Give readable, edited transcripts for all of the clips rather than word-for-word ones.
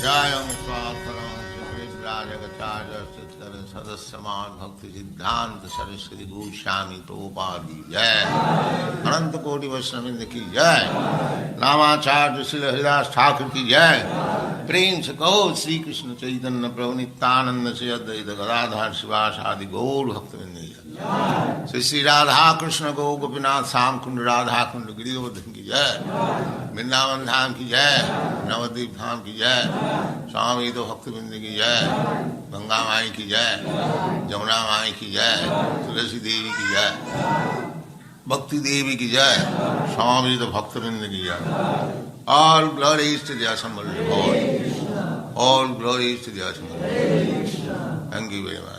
Jayam Swatharam Shrivrajagacharya Siddhara Sadasyaman Bhakti Siddhanta Saraswati Goswami Prabhupada Jai Ananta Koti Vaishnavindra ki Jai Namacharya Srila Haridas Thakur ki Jai Prem se kaho Sri Krishna Chaitanya Prabhu Nityananda Sri Advaita Gadadhar Sivasadi Gaur Bhaktivinoda Jai Sri Sri Radha Krishna Gaur Gopinath Sam Kund Radha Kund Giridhardhan ki Jai Vrindavan Dham ki Jai Navadvip Dham ki Jai Swami Ito Bhaktivinoda ki Jai Ganga Mai ki Jai Jamuna Mai ki Jai Tulasi Devi ki Jai Bhakti Devi ki Jai Swami Ito Bhaktivinoda ki Jai. All glories to the assembled Lord. All glories to the assembled Lord. Thank you very much.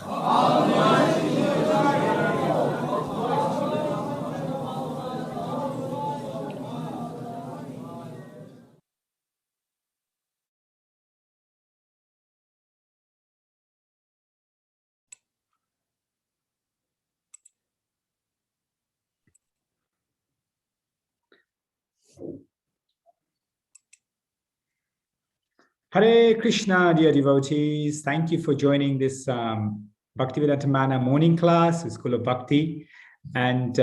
Hare Krishna, dear devotees. Thank you for joining this Bhaktivedanta Manor morning class, the School of Bhakti. And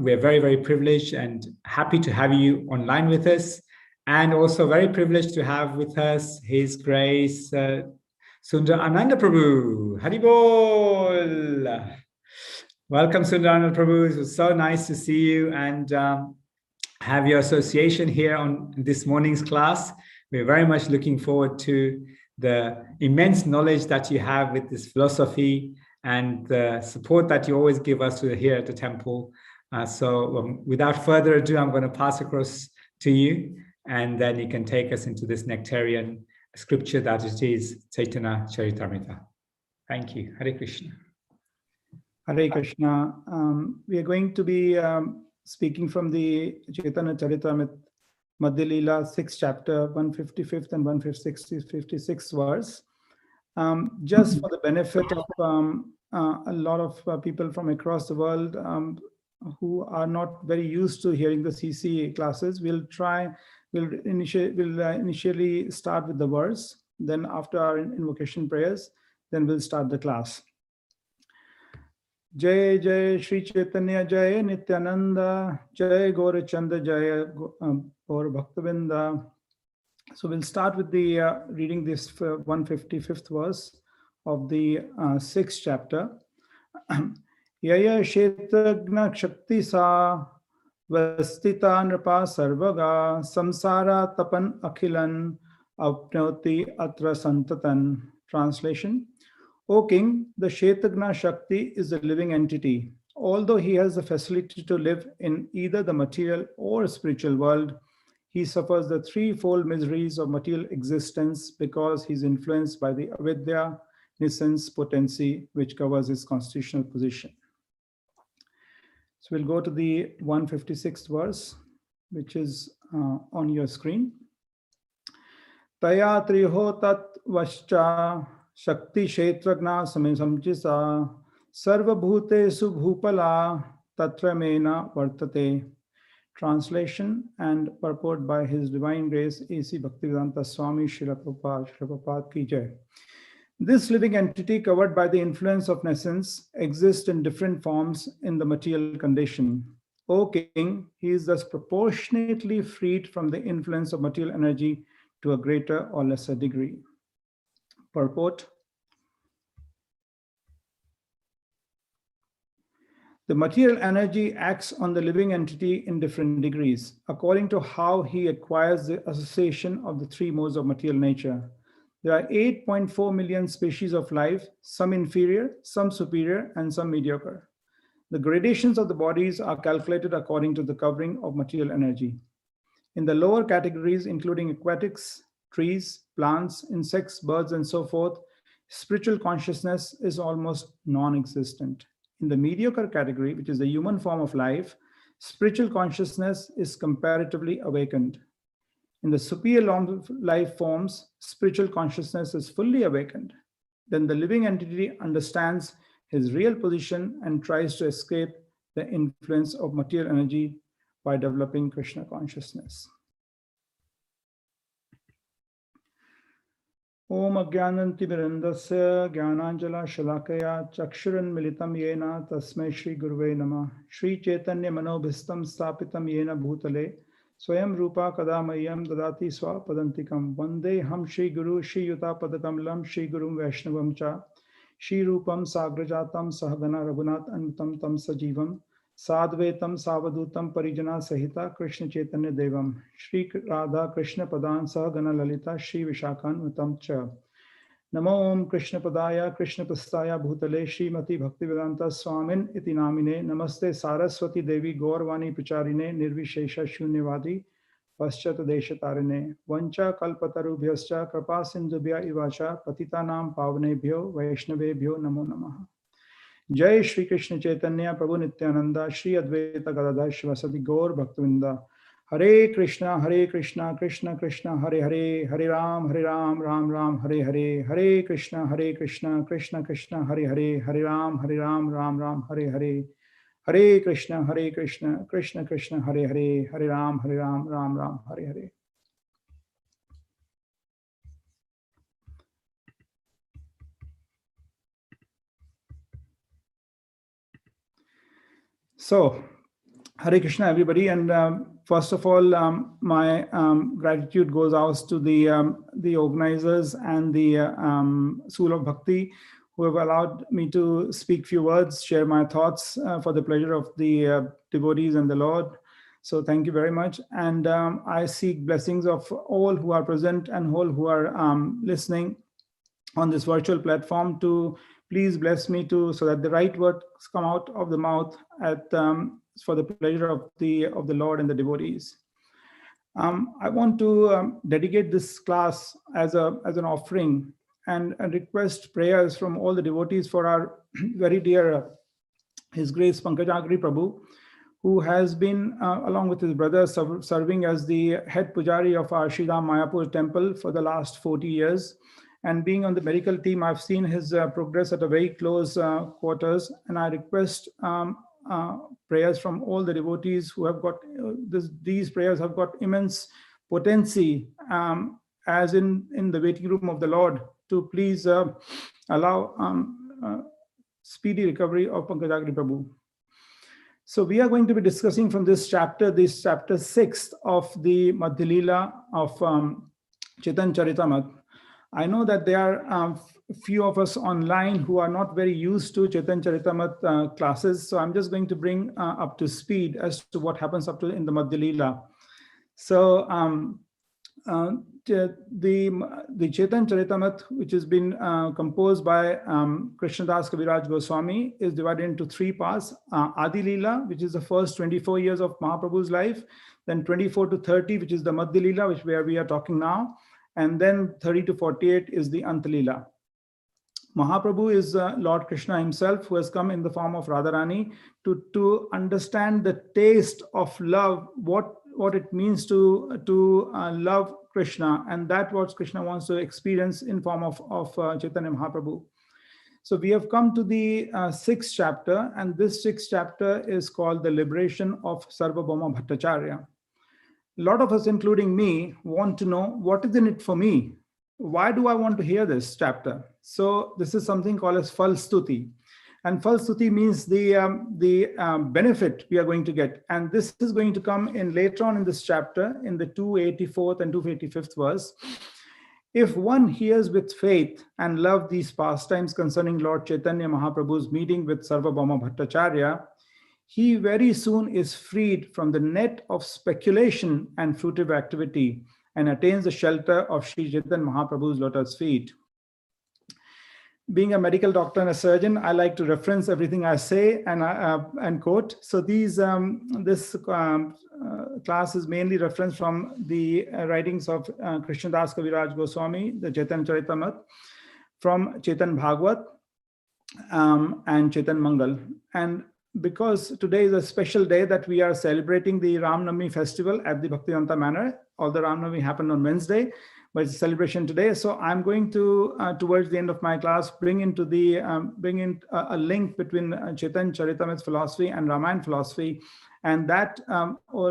we're very, very privileged and happy to have you online with us. And also very privileged to have with us His Grace Sundar Ananda Prabhu. Haribol. Welcome, Sundar Ananda Prabhu. It was so nice to see you and have your association here on this morning's class. We're very much looking forward to the immense knowledge that you have with this philosophy and the support that you always give us here at the temple. Without further ado, I'm going to pass across to you, and then you can take us into this nectarian scripture that it is Chaitanya Charitamrita. Thank you. Hare Krishna. Hare Krishna. We are going to be speaking from the Chaitanya Charitamrita Madhya Leela, 6th chapter, 155th and 156th verse. Just for the benefit of a lot of people from across the world who are not very used to hearing the CC classes, we'll initially start with the verse. Then after our invocation prayers, then we'll start the class. Jai Jai Shri Chaitanya Jai Nityananda Jai Gaurachanda Jai Gaur Bhaktivedanta. So we'll start with the reading this 155th verse of the 6th chapter. Yaya Shetagna Shakti Sa Vastita Nrapa Sarvaga Samsara Tapan Akhilan Apnoti Atra Santatan. Translation. O King, the Shetagna Shakti is a living entity. Although he has the facility to live in either the material or spiritual world, he suffers the threefold miseries of material existence because he is influenced by the avidya, nescence, potency, which covers his constitutional position. So we'll go to the 156th verse, which is on your screen. Taya triho tat vascha Shakti Kshetragna Samjisa Sarvabhutesu Bhupala Tatramena Vartate. Translation and purport by His Divine Grace A.C. Bhaktivedanta Swami Srila Prabhupada Ki Jai. This living entity covered by the influence of nescence exists in different forms in the material condition. O King, he is thus proportionately freed from the influence of material energy to a greater or lesser degree. Purport. The material energy acts on the living entity in different degrees, according to how he acquires the association of the three modes of material nature. There are 8.4 million species of life, some inferior, some superior, and some mediocre. The gradations of the bodies are calculated according to the covering of material energy. In the lower categories, including aquatics, trees, plants, insects, birds, and so forth, spiritual consciousness is almost non-existent. In the mediocre category, which is the human form of life, spiritual consciousness is comparatively awakened. In the superior life forms, spiritual consciousness is fully awakened. Then the living entity understands his real position and tries to escape the influence of material energy by developing Krishna consciousness. Om Ajnanantimirandasya Jnananjala Shalakaya Chakshuran Militam Yena Tasmai Shri Guruve Namah. Shri Chaitanya Manobhistam Stapitam Yena Bhutale Swayam Rupa Kadamayam Dadati Swapadantikam. Vande Ham Shri Guru Shri Yuta Padakamalam Shri Gurum Vaishnavam Cha Shri Rupam Sagrajatam Sahagana Raghunath Antam Tam Sajivam Sadvetam Savadutam Parijana Sahita Krishna Chaitanya Devam Shri Radha Krishna Padan Sahagana Lalita Shri Vishakan Utam Cha Namo Om Krishna Padaya Krishna Pastaya Bhutale Shrimati Bhaktivedanta Swamin Iti Namine Namaste Saraswati Devi Gaurvani Pacharine Nirvishesha Shunyavadi Paschat Deshatarine Vancha Kalpatarubhyascha Krapa Sindhubhya Ivacha Patitanam Pavnebhyo Vaishnavebhyo Namo Namaha. Jai Shri Krishna Chaitanya Prabhu Nityananda Shri Advaita Gadadhar Shivasati Gaur Bhaktavinda. Hare Krishna Krishna Krishna Hare Hare Hare Ram Ram Ram Hare Hare Hare Krishna Krishna Krishna Hare Hare Hare Ram Ram Ram Hare Hare Hare Krishna Krishna Krishna Hare Hare Hare Ram Ram Hare Hare. So, Hare Krishna, everybody, and first of all, my gratitude goes out to the organizers and the School of Bhakti, who have allowed me to speak few words, share my thoughts for the pleasure of the devotees and the Lord. So thank you very much, and I seek blessings of all who are present and all who are listening on this virtual platform to please bless me too, so that the right words come out of the mouth at for the pleasure of the Lord and the devotees. I want to dedicate this class as an offering and request prayers from all the devotees for our very dear His Grace Pankajagri Prabhu, who has been along with his brother serving as the head pujari of our Shri Ram Mayapur temple for the last 40 years. And being on the medical team, I've seen his progress at a very close quarters, and I request prayers from all the devotees who have got these prayers have got immense potency as in the waiting room of the Lord, to please allow speedy recovery of Pankajagri Prabhu. So we are going to be discussing from this chapter 6 of the Madhya Leela of Chaitanya Charitamrita. I know that there are few of us online who are not very used to Chaitanya Charitamrita classes, so I'm just going to bring up to speed as to what happens up to in the Madhya Leela. So the Chaitanya Charitamrita, which has been composed by Krishnadas Kaviraj Goswami, is divided into 3 parts. Adi Leela, which is the first 24 years of Mahaprabhu's life, then 24 to 30, which is the Madhya Leela, where we are talking now, and then 30 to 48 is the Anta Leela. Mahaprabhu is Lord Krishna himself, who has come in the form of Radharani to understand the taste of love, what it means to love Krishna, and that what Krishna wants to experience in form of Chaitanya Mahaprabhu. So we have come to the 6th chapter, and this 6th chapter is called the Liberation of Sarvabhauma Bhattacharya. A lot of us, including me, want to know what is in it for me. Why do I want to hear this chapter? So this is something called as Phal Stuti. And Phal Stuti means the benefit we are going to get. And this is going to come in later on in this chapter, in the 284th and 285th verse. If one hears with faith and love these pastimes concerning Lord Chaitanya Mahaprabhu's meeting with Sarvabhauma Bhattacharya, he very soon is freed from the net of speculation and fruitive activity and attains the shelter of Sri Chaitanya Mahaprabhu's lotus feet. Being a medical doctor and a surgeon, I like to reference everything I say and quote. So this class is mainly referenced from the writings of Krishnadas Kaviraj Goswami, the Chaitanya Charitamrita, from Chaitanya Bhagavat and Chaitanya Mangal. And because today is a special day that we are celebrating the Ram Navami festival at the Bhaktivedanta Manor, although Ram Navami happened on Wednesday, but it's a celebration today. So I'm going to, towards the end of my class, bring in a link between Chaitanya Charitamrita philosophy and Ramayana philosophy, and that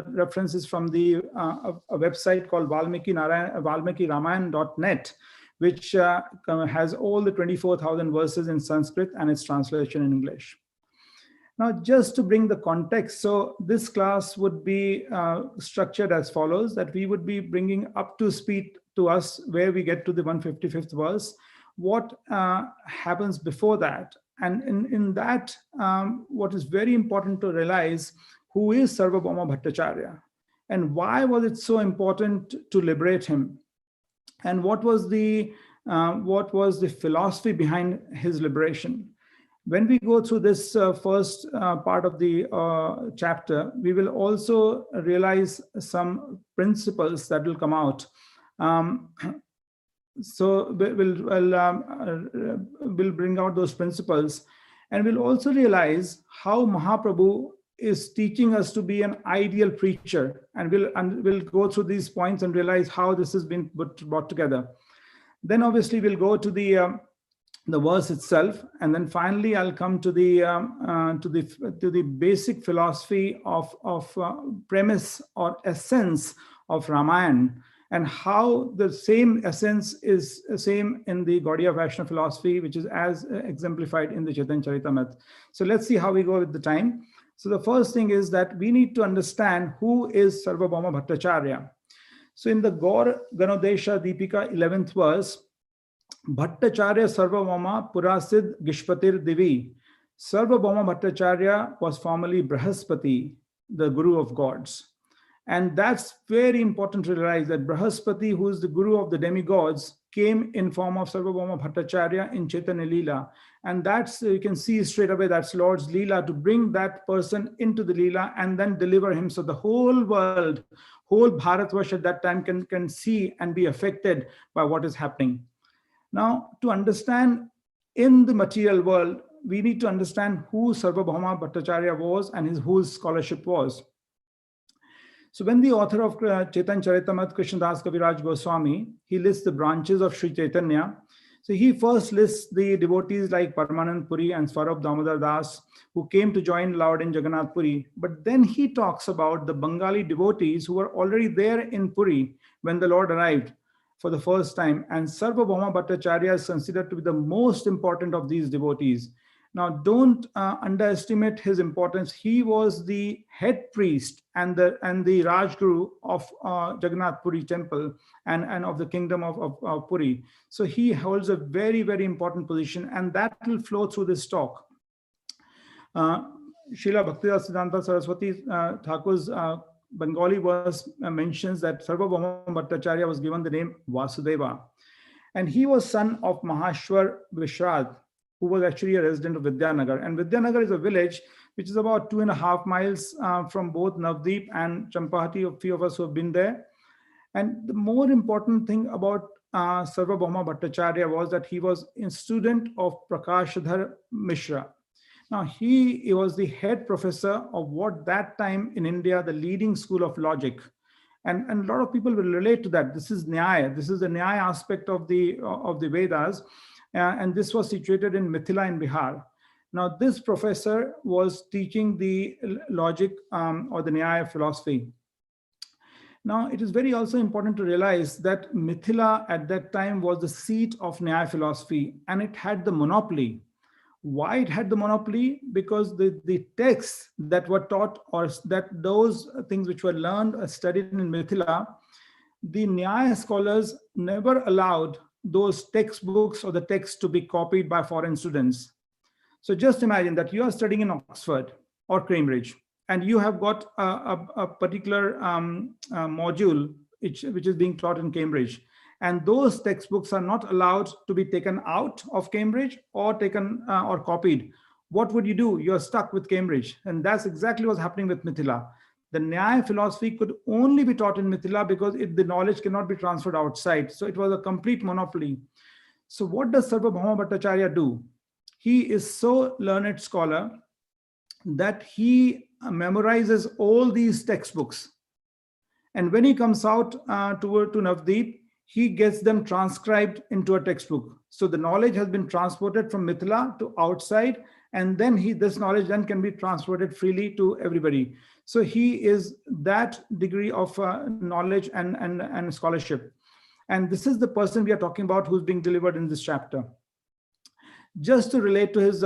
references from the a website called ValmikiRamayan.net, which has all the 24,000 verses in Sanskrit and its translation in English. Now, just to bring the context, so this class would be structured as follows, that we would be bringing up to speed to us where we get to the 155th verse, what happens before that. And in that, what is very important to realize, who is Sarvabhauma Bhattacharya and why was it so important to liberate him? And what was the philosophy behind his liberation? When we go through this first part of the chapter, we will also realize some principles that will come out. So we'll bring out those principles, and we'll also realize how Mahaprabhu is teaching us to be an ideal preacher, and we'll go through these points and realize how this has been brought together. Then obviously we'll go to the verse itself, and then finally I'll come to the basic philosophy of premise or essence of Ramayana, and how the same essence is same in the Gaudiya Vaishnava philosophy, which is as exemplified in the Chaitanya Charitamrita. So let's see how we go with the time. So the first thing is that we need to understand who is Sarvabhauma Bhattacharya. So in the Gaur Ganodesha Deepika 11th verse, Bhattacharya Sarvabhauma Purasid Gishpatir Divi. Sarvabhauma Bhattacharya was formerly Brahaspati, the guru of gods. And that's very important to realize, that Brahaspati, who is the guru of the demigods, came in form of Sarvabhauma Bhattacharya in Chaitanya Leela. And that's, you can see straight away, that's Lord's Leela, to bring that person into the Leela and then deliver him. So the whole world, whole Bharatvarsha at that time can see and be affected by what is happening. Now, to understand in the material world, we need to understand who Sarvabhauma Bhattacharya was and whose scholarship was. So when the author of Chaitanya Charitamrita, Krishnadas Kaviraj Goswami, he lists the branches of Sri Chaitanya. So he first lists the devotees like Paramanand Puri and Swarab Damodar Das, who came to join Lord in Jagannath Puri. But then he talks about the Bengali devotees who were already there in Puri when the Lord arrived for the first time. And Sarvabhauma Bhattacharya is considered to be the most important of these devotees. Now, don't underestimate his importance. He was the head priest and the Rajguru of Jagannath Puri temple and of the kingdom of Puri. So he holds a very, very important position, and that will flow through this talk. Srila Bhaktivedanta Saraswati Thakur's Bengali verse mentions that Sarvabhauma Bhattacharya was given the name Vasudeva. And he was son of Mahashwar Vishrad, who was actually a resident of Vidyanagar. And Vidyanagar is a village which is about 2.5 miles from both Navdeep and Champahati, a few of us who have been there. And the more important thing about Sarvabhauma Bhattacharya was that he was a student of Prakashadhar Mishra. Now, he was the head professor of what that time in India, the leading school of logic. And a lot of people will relate to that. This is Nyaya. This is the Nyaya aspect of the Vedas. And this was situated in Mithila in Bihar. Now, this professor was teaching the logic or the Nyaya philosophy. Now, it is very also important to realize that Mithila at that time was the seat of Nyaya philosophy, and it had the monopoly. Why it had the monopoly? Because the texts that were taught, or that those things which were learned or studied in Mithila, the Nyaya scholars never allowed those textbooks or the text to be copied by foreign students. So just imagine that you are studying in Oxford or Cambridge, and you have got a particular module which is being taught in Cambridge, and those textbooks are not allowed to be taken out of Cambridge or taken or copied. What would you do? You're stuck with Cambridge, and that's exactly what's happening with Mithila. The Nyaya philosophy could only be taught in Mithila because the knowledge cannot be transferred outside. So it was a complete monopoly. So what does Sarvabhauma Bhattacharya do? He is so learned scholar that he memorizes all these textbooks. And when he comes out to Navdeep, he gets them transcribed into a textbook. So the knowledge has been transported from Mithila to outside, and then this knowledge then can be transported freely to everybody. So he is that degree of knowledge and scholarship. And this is the person we are talking about who's being delivered in this chapter. Just to relate to his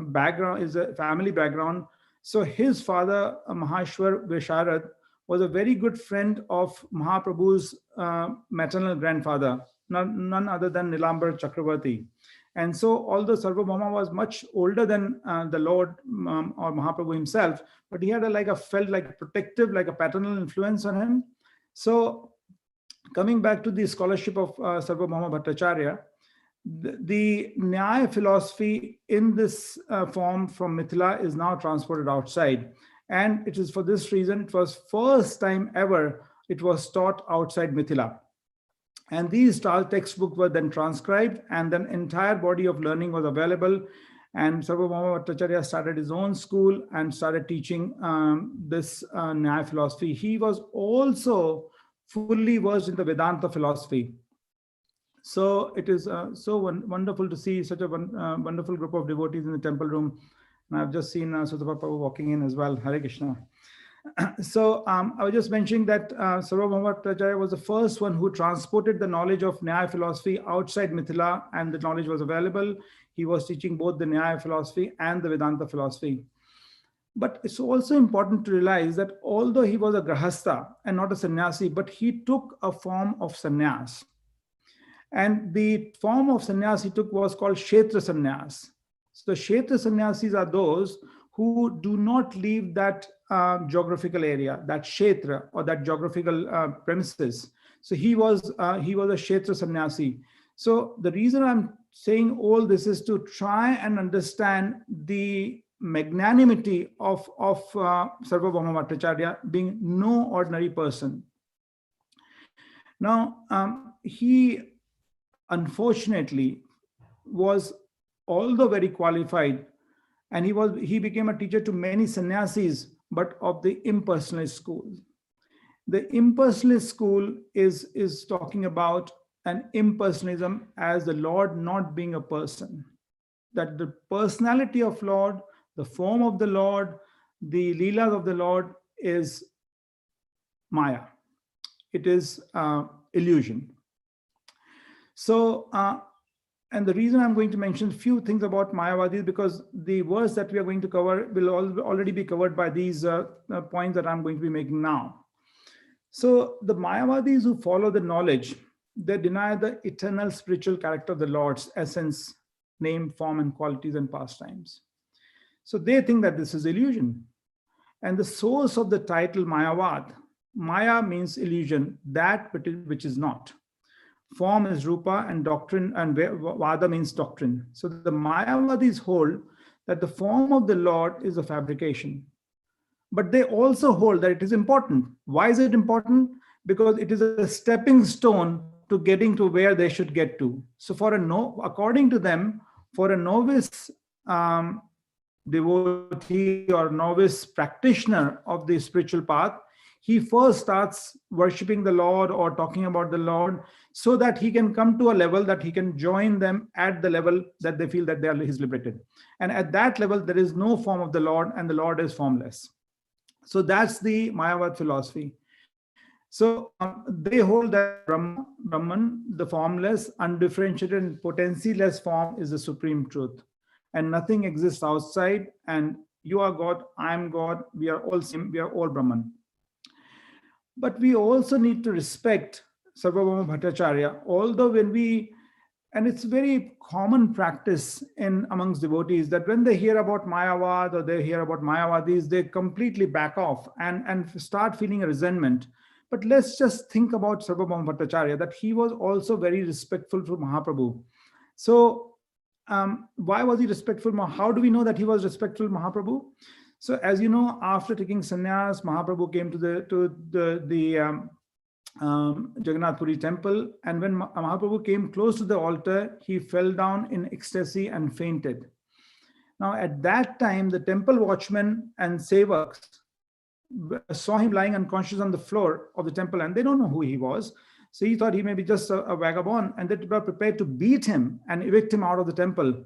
background, his family background. So his father, Mahashwar Visharad, was a very good friend of Mahaprabhu's maternal grandfather, none other than Nilambar Chakravarti. And so, although Sarvabhauma was much older than the Lord or Mahaprabhu himself, but he had felt like a protective, like a paternal influence on him. So, coming back to the scholarship of Sarvabhauma Bhattacharya, the Nyaya philosophy in this form from Mithila is now transported outside. And it is for this reason, it was first time ever it was taught outside Mithila. And these textbooks were then transcribed, and then entire body of learning was available. And Sarvabhauma Bhattacharya started his own school and started teaching this Nyaya philosophy. He was also fully versed in the Vedanta philosophy. So it is so wonderful to see such a wonderful group of devotees in the temple room. And I've just seen Sutapa Prabhu walking in as well. Hare Krishna. So I was just mentioning that Sarvabhauma Bhattacharya was the first one who transported the knowledge of Nyaya philosophy outside Mithila, and the knowledge was available. He was teaching both the Nyaya philosophy and the Vedanta philosophy. But it's also important to realize that although he was a grahastha and not a sannyasi, but he took a form of sannyas. And the form of sannyas he took was called Kshetra sannyas. So Kshetra sannyasis are those who do not leave that geographical area, that Kshetra or that geographical premises. So he was a Kshetra sannyasi. So the reason I'm saying all this is to try and understand the magnanimity of Sarvabhauma Bhattacharya being no ordinary person. Now, he unfortunately was, although very qualified, and he became a teacher to many sannyasis, but of the impersonalist school. The impersonalist school is talking about an impersonalism as the Lord not being a person, that the personality of Lord, the form of the Lord, the leelas of the Lord is Maya. It is illusion. So, and the reason I'm going to mention a few things about Mayavadis, because the verse that we are going to cover will already be covered by these points that I'm going to be making now. So the Mayavadis who follow the knowledge, they deny the eternal spiritual character of the Lord's essence, name, form, and qualities and pastimes. So they think that this is illusion. And the source of the title Mayavad, Maya means illusion, that which is not. Form is rupa, and doctrine, and vada means doctrine. So the Mayavadis hold that the form of the Lord is a fabrication. But they also hold that it is important. Why is it important? Because it is a stepping stone to getting to where they should get to. So according to them, for a novice devotee or novice practitioner of the spiritual path, he first starts worshipping the Lord or talking about the Lord so that he can come to a level that he can join them at the level that they feel that he's liberated. And at that level, there is no form of the Lord, and the Lord is formless. So that's the Mayavad philosophy. So they hold that Brahman, the formless, undifferentiated, and potency-less form is the supreme truth. And nothing exists outside, and you are God, I am God, we are all same, we are all Brahman. But we also need to respect Sarvabhauma Bhattacharya, although and it's very common practice amongst devotees that when they hear about Mayavad or they hear about Mayavadis, they completely back off and start feeling a resentment. But let's just think about Sarvabhauma Bhattacharya, that he was also very respectful to Mahaprabhu. So why was he respectful? How do we know that he was respectful to Mahaprabhu? So as you know, after taking sannyas, Mahaprabhu came to the Jagannath Puri temple, and when Mahaprabhu came close to the altar, he fell down in ecstasy and fainted. Now at that time, the temple watchmen and sevaks saw him lying unconscious on the floor of the temple, and they don't know who he was. So he thought he may be just a vagabond, and they were prepared to beat him and evict him out of the temple.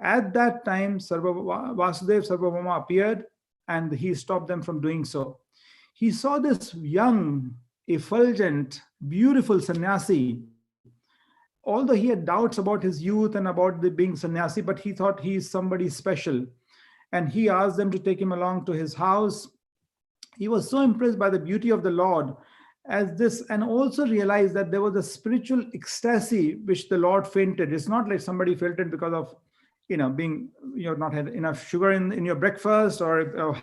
At that time, Vasudev Sarvabhauma appeared, and he stopped them from doing so. He saw this young, effulgent, beautiful sannyasi although he had doubts about his youth and about the being sannyasi, but he thought he is somebody special. And he asked them to take him along to his house. He was so impressed by the beauty of the Lord as this, and also realized that there was a spiritual ecstasy which the Lord fainted. It's not like somebody fainted because of, being, you've not had enough sugar in your breakfast, or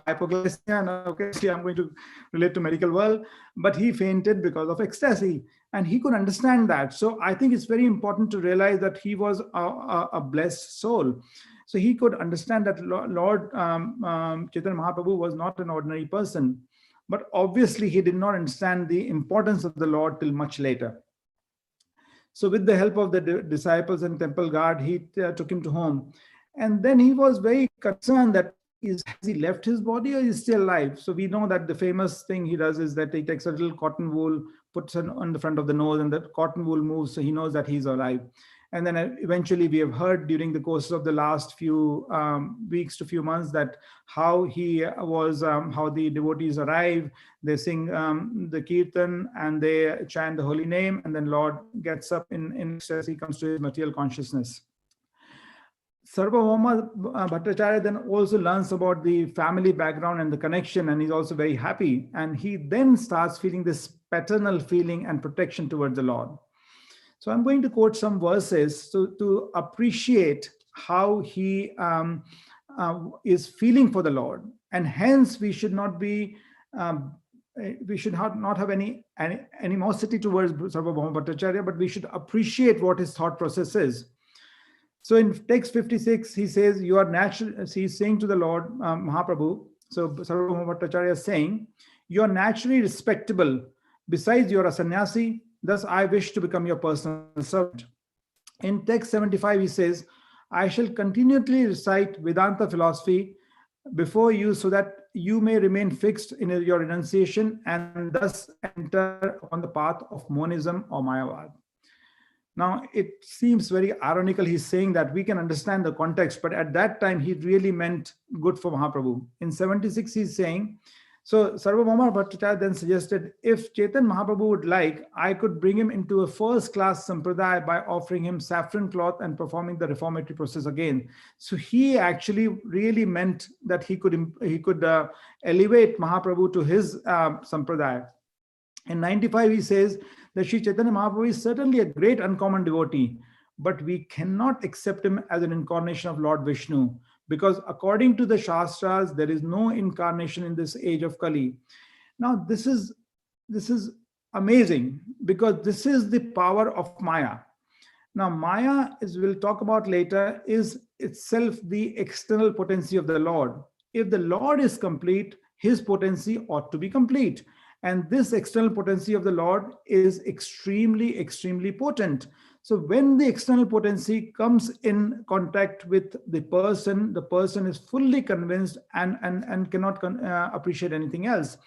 hypoglycemia. No, okay, see, I'm going to relate to medical world, but he fainted because of ecstasy, and he could understand that. So I think it's very important to realize that he was a blessed soul. So he could understand that Lord Chaitanya Mahaprabhu was not an ordinary person, but obviously he did not understand the importance of the Lord till much later. So with the help of the disciples and temple guard, he took him to home. And then he was very concerned that has he left his body or is he still alive? So we know that the famous thing he does is that he takes a little cotton wool, puts it on the front of the nose, and that cotton wool moves, so he knows that he's alive. And then eventually we have heard during the course of the last few weeks to few months that how he was, how the devotees arrive, they sing the kirtan and they chant the holy name, and then Lord gets up in ecstasy, comes to his material consciousness. Sarvabhauma Bhattacharya then also learns about the family background and the connection, and he's also very happy. And he then starts feeling this paternal feeling and protection towards the Lord. So I'm going to quote some verses to appreciate how he is feeling for the Lord. And hence we should not be, we should not have any animosity towards Sarvabhauma Bhattacharya, but we should appreciate what his thought process is. So in text 56, he says, you are natural, he's saying to the Lord Mahaprabhu, so Sarvabhauma Bhattacharya is saying, you are naturally respectable. Besides, you are a sannyasi. Thus, I wish to become your personal servant. In text 75, he says, I shall continually recite Vedanta philosophy before you so that you may remain fixed in your renunciation and thus enter on the path of monism or Mayavad. Now, it seems very ironical he's saying that. We can understand the context, but at that time, he really meant good for Mahaprabhu. In 76, he's saying, so Sarvabhauma Bhattacharya then suggested, if Chaitanya Mahaprabhu would like, I could bring him into a first-class sampradaya by offering him saffron cloth and performing the reformatory process again. So he actually really meant that he could elevate Mahaprabhu to his sampradaya. In 95, he says that Sri Chaitanya Mahaprabhu is certainly a great uncommon devotee, but we cannot accept him as an incarnation of Lord Vishnu, because according to the Shastras, there is no incarnation in this age of Kali. Now, this is amazing, because this is the power of Maya. Now, Maya, as we'll talk about later, is itself the external potency of the Lord. If the Lord is complete, his potency ought to be complete. And this external potency of the Lord is extremely, extremely potent. So when the external potency comes in contact with the person is fully convinced and cannot appreciate anything else.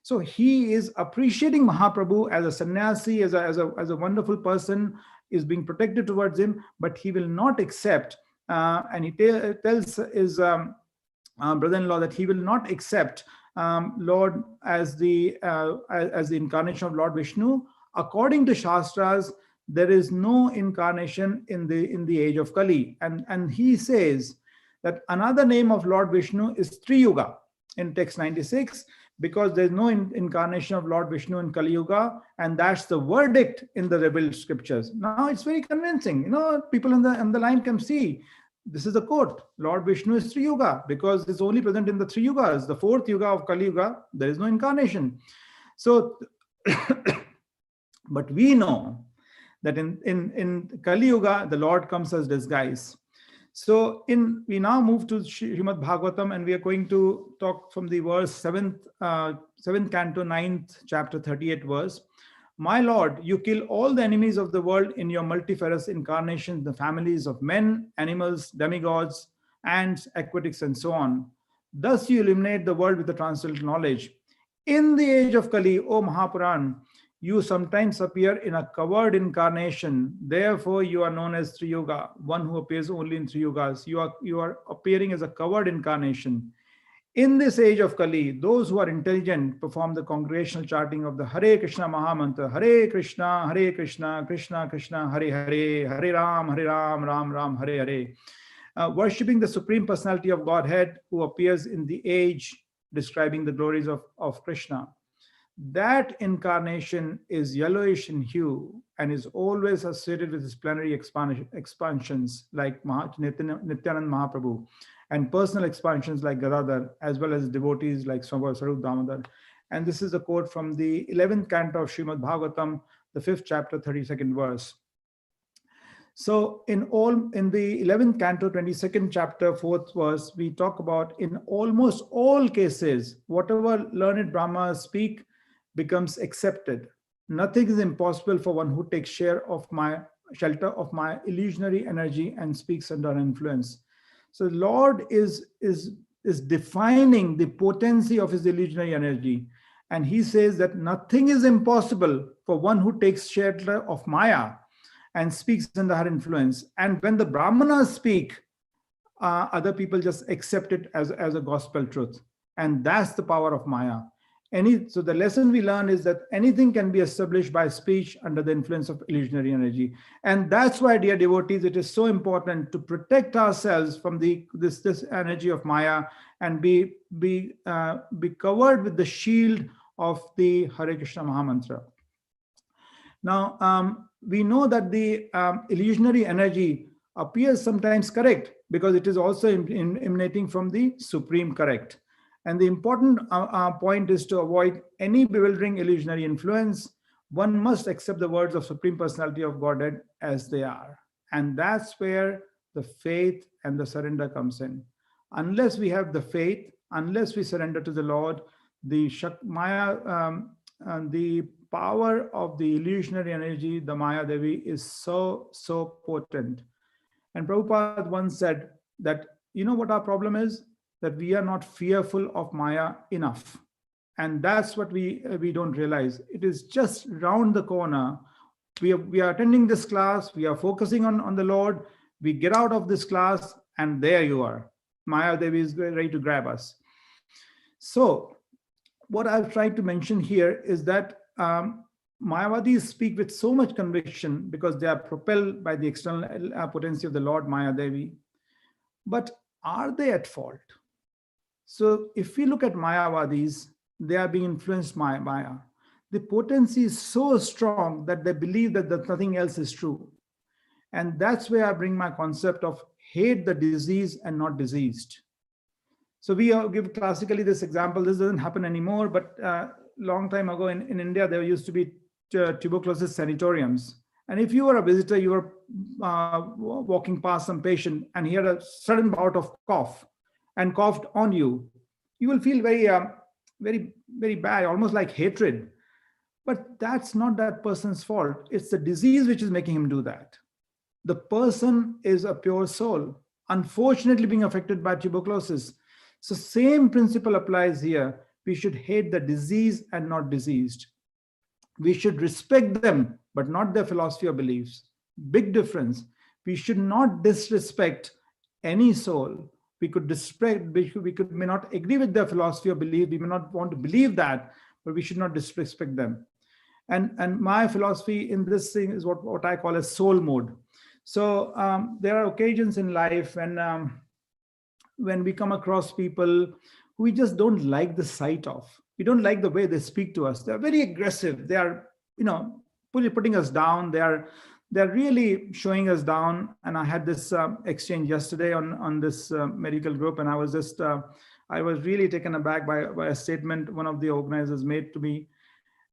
So he is appreciating Mahaprabhu as a sannyasi, as a wonderful person, is being protected towards him, but he will not accept, and he tells his brother-in-law that he will not accept Lord as the incarnation of Lord Vishnu. According to Shastras, there is no incarnation in the age of Kali, and he says that another name of Lord Vishnu is Triyuga in text 96, because there is no incarnation of Lord Vishnu in Kali Yuga, and that's the verdict in the revealed scriptures. Now it's very convincing. People on the line can see. This is a quote. Lord Vishnu is Triyuga because it's only present in the three yugas. The fourth yuga of Kali Yuga, there is no incarnation. So, but we know that in Kali Yuga, the Lord comes as disguise. So we now move to Srimad Bhagavatam, and we are going to talk from the verse 7th canto, 9th chapter, 38th verse. My Lord, you kill all the enemies of the world in your multifarious incarnations, the families of men, animals, demigods, ants, aquatics, and so on. Thus you illuminate the world with the transcendental knowledge. In the age of Kali, O Mahapuran, you sometimes appear in a covered incarnation. Therefore, you are known as Triyuga, one who appears only in three yugas. You are appearing as a covered incarnation. In this age of Kali, those who are intelligent perform the congregational chanting of the Hare Krishna Mahamantra, Hare Krishna, Krishna Krishna, Hare Hare, Hare Ram, Ram Ram, Hare Hare. Worshipping the Supreme Personality of Godhead who appears in the age describing the glories of Krishna. That incarnation is yellowish in hue and is always associated with his plenary expansions like Nityanand Mahaprabhu, and personal expansions like Gadadhar, as well as devotees like Sarvabhauma Damodar. And this is a quote from the 11th canto of Srimad Bhagavatam, the 5th chapter, 32nd verse. So in the 11th canto, 22nd chapter, 4th verse, we talk about in almost all cases, whatever learned Brahmas speak becomes accepted. Nothing is impossible for one who takes share of my shelter of my illusionary energy and speaks under influence. So the Lord is defining the potency of his illusionary energy. And he says that nothing is impossible for one who takes shelter of Maya and speaks under her influence. And when the Brahmanas speak, other people just accept it as a gospel truth. And that's the power of Maya. So the lesson we learn is that anything can be established by speech under the influence of illusionary energy. And that's why, dear devotees, it is so important to protect ourselves from this energy of Maya and be covered with the shield of the Hare Krishna Mahamantra. Now, we know that the illusionary energy appears sometimes correct because it is also emanating from the supreme correct. And the important point is to avoid any bewildering illusionary influence. One must accept the words of Supreme Personality of Godhead as they are. And that's where the faith and the surrender comes in. Unless we have the faith, unless we surrender to the Lord, the Maya, the power of the illusionary energy, the Maya Devi, is so potent. And Prabhupada once said that, you know what our problem is? That we are not fearful of Maya enough. And that's what we don't realize. It is just round the corner. We are attending this class, we are focusing on the Lord, we get out of this class, and there you are. Maya Devi is ready to grab us. So what I've tried to mention here is that Mayavadis speak with so much conviction because they are propelled by the external potency of the Lord Maya Devi. But are they at fault? So if we look at Mayavadis, they are being influenced by Maya. The potency is so strong that they believe that nothing else is true. And that's where I bring my concept of hate the disease and not diseased. So we give classically this example. This doesn't happen anymore, but long time ago in India, there used to be tuberculosis sanatoriums. And if you were a visitor, you were walking past some patient and he had a sudden bout of cough and coughed on you, you will feel very, very bad, almost like hatred. But that's not that person's fault. It's the disease which is making him do that. The person is a pure soul, unfortunately being affected by tuberculosis. So same principle applies here. We should hate the disease and not diseased. We should respect them, but not their philosophy or beliefs. Big difference. We should not disrespect any soul. We could may not agree with their philosophy or belief. We may not want to believe that, but we should not disrespect them. And my philosophy in this thing is what I call a soul mode. So there are occasions in life when we come across people who we just don't like the sight of. We don't like the way they speak to us. They're very aggressive. They are, putting us down. They're really showing us down. And I had this exchange yesterday on this medical group, and I was really taken aback by a statement one of the organizers made to me.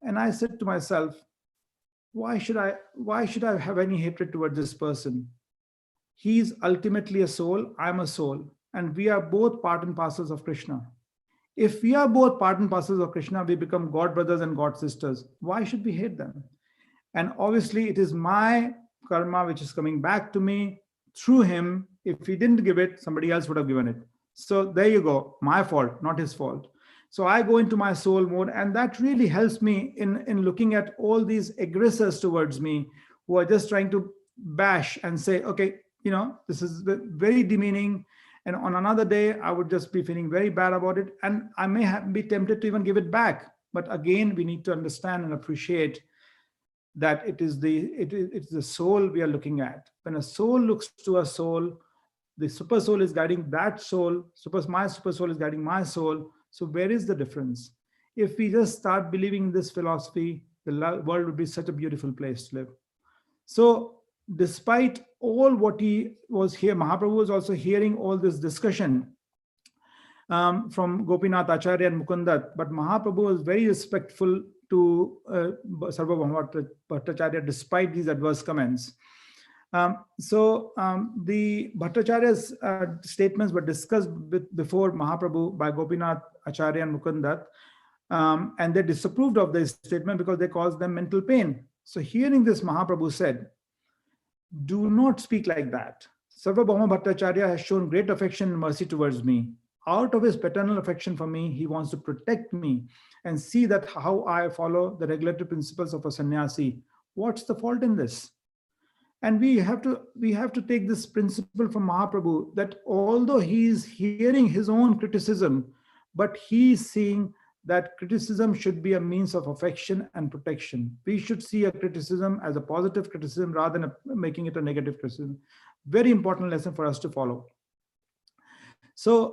And I said to myself, why should I have any hatred towards this person? He's ultimately a soul, I'm a soul, and we are both part and parcels of Krishna. If we are both part and parcels of Krishna, we become God brothers and God sisters. Why should we hate them? And obviously it is my karma which is coming back to me through him. If he didn't give it, somebody else would have given it. So there you go, my fault, not his fault. So I go into my soul mode, and that really helps me in looking at all these aggressors towards me who are just trying to bash and say, okay, this is very demeaning. And on another day, I would just be feeling very bad about it. And I may be tempted to even give it back. But again, we need to understand and appreciate that it's the soul we are looking at. When a soul looks to a soul, the super soul is guiding that soul. My super soul is guiding my soul. So where is the difference? If we just start believing in this philosophy, the world would be such a beautiful place to live. So despite all what he was here, Mahaprabhu was also hearing all this discussion from Gopinath Acharya and Mukundat, but Mahaprabhu was very respectful to Sarvabhauma Bhattacharya despite these adverse comments. The Bhattacharya's statements were discussed before Mahaprabhu by Gopinath Acharya and Mukundat, and they disapproved of this statement because they caused them mental pain. So hearing this, Mahaprabhu said, "Do not speak like that. Sarvabhauma Bhattacharya has shown great affection and mercy towards me. Out of his paternal affection for me, he wants to protect me and see that how I follow the regulatory principles of a sannyasi. What's the fault in this?" And we have to take this principle from Mahaprabhu, that although he is hearing his own criticism, but he is seeing that criticism should be a means of affection and protection. We should see a criticism as a positive criticism rather than making it a negative criticism. Very important lesson for us to follow. So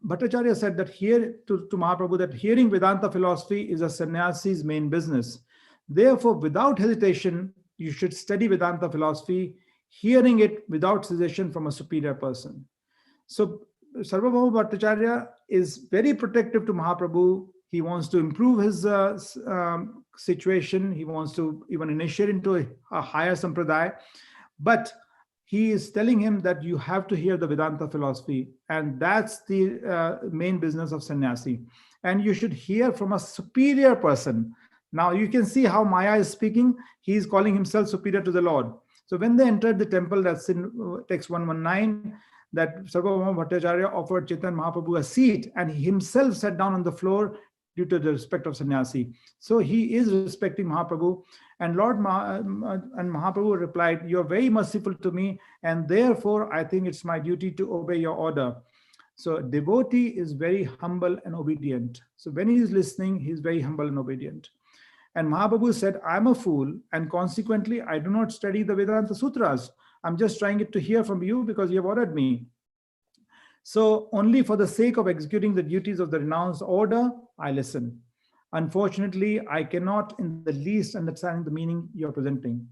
Bhattacharya said that here to Mahaprabhu, that hearing Vedanta philosophy is a sannyasi's main business. Therefore, without hesitation, you should study Vedanta philosophy, hearing it without cessation from a superior person. So Sarvabhauma Bhattacharya is very protective to Mahaprabhu. He wants to improve his situation. He wants to even initiate into a higher sampradaya. But he is telling him that you have to hear the Vedanta philosophy. And that's the main business of sannyasi. And you should hear from a superior person. Now you can see how Maya is speaking. He is calling himself superior to the Lord. So when they entered the temple, that's in text 119, that Sarvabhauma Bhattacharya offered Chaitanya Mahaprabhu a seat, and he himself sat down on the floor due to the respect of sannyasi. So he is respecting Mahaprabhu. And Mahaprabhu replied, "You are very merciful to me, and therefore I think it's my duty to obey your order." So a devotee is very humble and obedient. So when he is listening, he is very humble and obedient. And Mahaprabhu said, "I'm a fool, and consequently I do not study the Vedanta Sutras. I'm just trying to hear from you because you have ordered me. So only for the sake of executing the duties of the renounced order, I listen. Unfortunately, I cannot in the least understand the meaning you're presenting."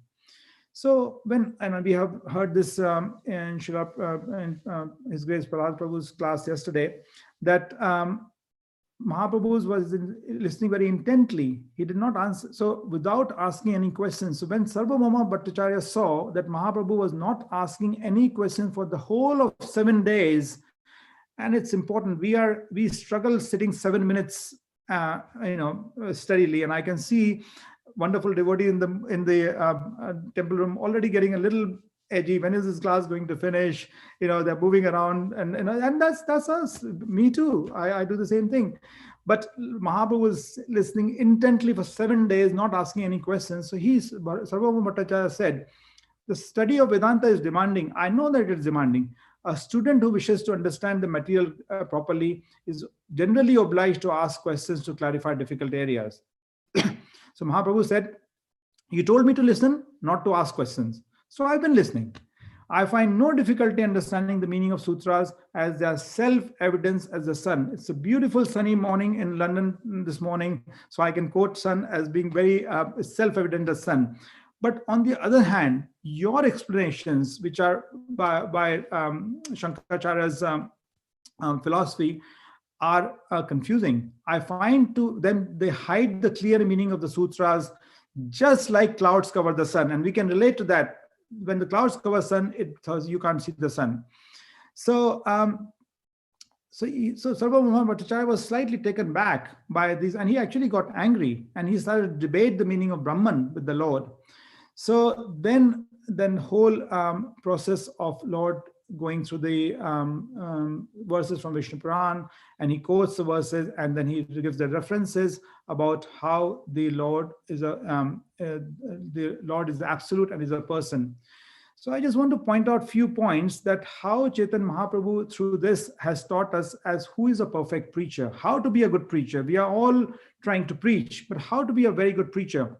So and we have heard this in His Grace Prahlad Prabhu's class yesterday, that Mahaprabhu was listening very intently. He did not answer, so without asking any questions. So when Sarvabhauma Bhattacharya saw that Mahaprabhu was not asking any question for the whole of 7 days, and it's important, we struggle sitting 7 minutes, steadily, and I can see wonderful devotee in the temple room already getting a little edgy. When is this class going to finish? They're moving around, and that's us. Me too. I do the same thing. But Mahaprabhu was listening intently for 7 days, not asking any questions. So Sarvabhauma Bhattacharya said, "The study of Vedanta is demanding. I know that it's demanding. A student who wishes to understand the material properly is generally obliged to ask questions to clarify difficult areas." So Mahaprabhu said, "You told me to listen, not to ask questions. So I've been listening. I find no difficulty understanding the meaning of sutras, as they are self-evident as the sun." It's a beautiful sunny morning in London this morning, so I can quote sun as being very self-evident as sun. But on the other hand, your explanations, which are by Shankaracharya's philosophy, are confusing. I find to them they hide the clear meaning of the sutras, just like clouds cover the sun. And we can relate to that. When the clouds cover sun, you can't see the sun. So Sarvabhauma Bhattacharya was slightly taken back by these, and he actually got angry, and he started to debate the meaning of Brahman with the Lord. So then whole process of Lord going through the verses from Vishnu Puran, and he quotes the verses, and then he gives the references about how the Lord is the absolute and is a person. So I just want to point out few points that how Chaitanya Mahaprabhu through this has taught us as who is a perfect preacher, how to be a good preacher. We are all trying to preach, but how to be a very good preacher.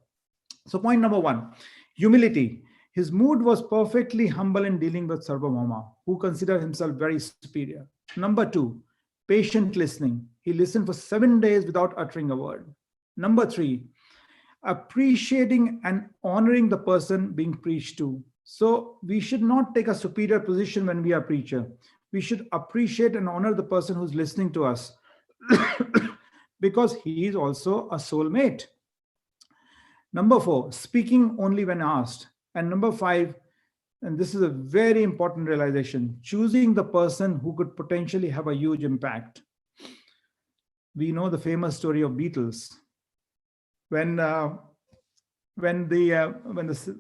So point number one, humility. His mood was perfectly humble in dealing with Sarvabhauma, who considered himself very superior. Number two, patient listening. He listened for 7 days without uttering a word. Number three, appreciating and honoring the person being preached to. So we should not take a superior position when we are preacher. We should appreciate and honor the person who's listening to us because he is also a soulmate. Number four, speaking only when asked. And number five, and this is a very important realization, choosing the person who could potentially have a huge impact. We know the famous story of Beatles. When the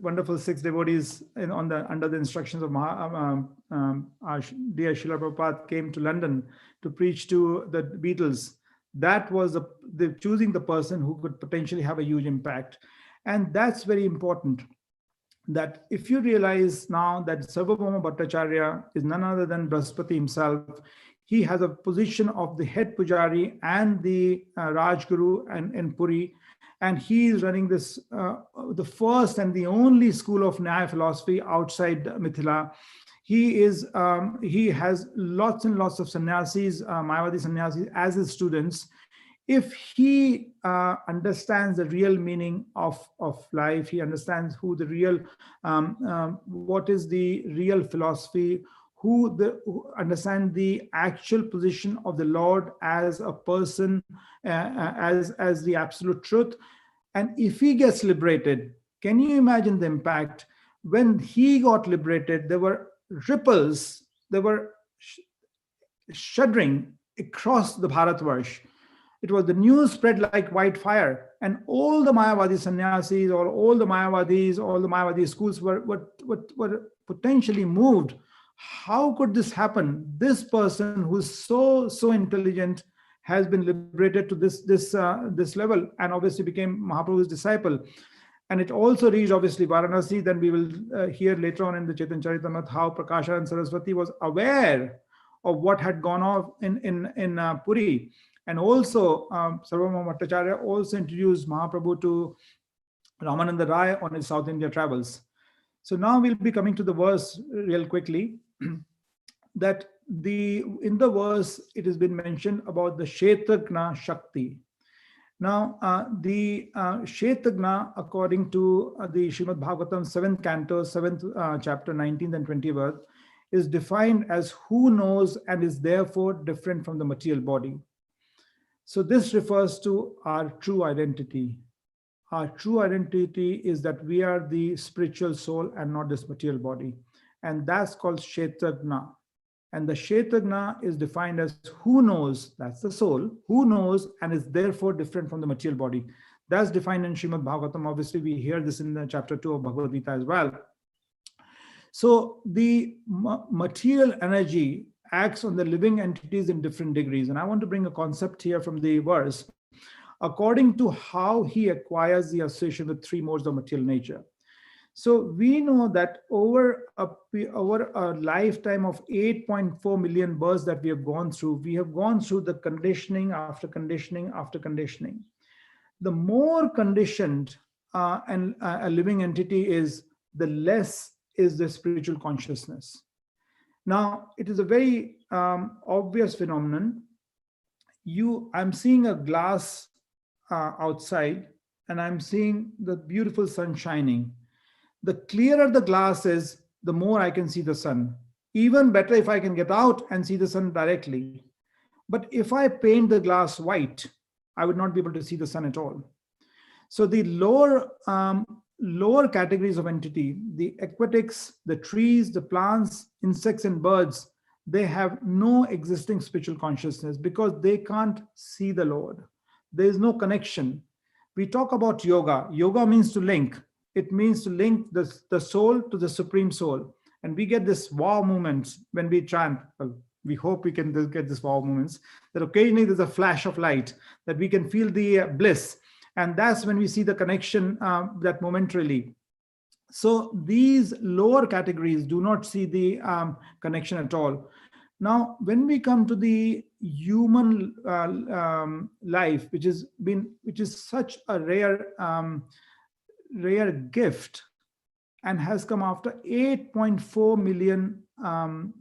wonderful six devotees under the instructions of our dear Srila Prabhupada came to London to preach to the Beatles, that was the choosing the person who could potentially have a huge impact. And that's very important, that if you realize now that Sarvabhauma Bhattacharya is none other than Brahaspati himself, he has a position of the head Pujari and the Rajguru in Puri, and he is running this, the first and the only school of Nyaya philosophy outside Mithila. He has lots and lots of sannyasis, Mayavadi sannyasis as his students. If he understands the real meaning of life, he understands who the real, what is the real philosophy, who understand the actual position of the Lord as a person, as the absolute truth. And if he gets liberated, can you imagine the impact? When he got liberated, there were ripples, there were shuddering across the Bharatvarsh. It was the news spread like white fire, and all the Mayavadi sannyasis, or all the Mayavadi schools were potentially moved. How could this happen? This person who's so intelligent has been liberated to this level, and obviously became Mahaprabhu's disciple. And it also reached obviously Varanasi. Then we will hear later on in the Chaitanya Charitamrita how Prakasha and Saraswati was aware of what had gone on in Puri. And also Sarvabhauma Bhattacharya also introduced Mahaprabhu to Ramananda Rai on his South India travels. So now we'll be coming to the verse real quickly. That in the verse it has been mentioned about the Kshetragna Shakti. Now the Kshetragna, according to the Srimad Bhagavatam 7th canto, 7th chapter, 19th and 20th verse, is defined as who knows and is therefore different from the material body. So this refers to our true identity. Our true identity is that we are the spiritual soul and not this material body. And that's called Kshetragna. And the Kshetragna is defined as who knows, that's the soul, who knows and is therefore different from the material body. That's defined in Srimad Bhagavatam. Obviously, we hear this in the chapter 2 of Bhagavad Gita as well. So the material energy acts on the living entities in different degrees. And I want to bring a concept here from the verse, according to how he acquires the association with three modes of material nature. So we know that over a lifetime of 8.4 million births that we have gone through the conditioning after conditioning after conditioning. The more conditioned a living entity is, the less is the spiritual consciousness. Now, it is a very obvious phenomenon. I'm seeing a glass outside, and I'm seeing the beautiful sun shining. The clearer the glass is, the more I can see the sun. Even better if I can get out and see the sun directly. But if I paint the glass white, I would not be able to see the sun at all. So the lower categories of entity, the aquatics, the trees, the plants, insects and birds, they have no existing spiritual consciousness because they can't see the Lord. There is no connection. We talk about yoga. Yoga means to link. It means to link the soul to the supreme soul. And we get this wow moments when we chant. Well, we hope we can get this wow moments, that occasionally there's a flash of light, that we can feel the bliss. And that's when we see the connection that momentarily. So these lower categories do not see the connection at all. Now, when we come to the human life, which is such a rare gift, and has come after 8.4 million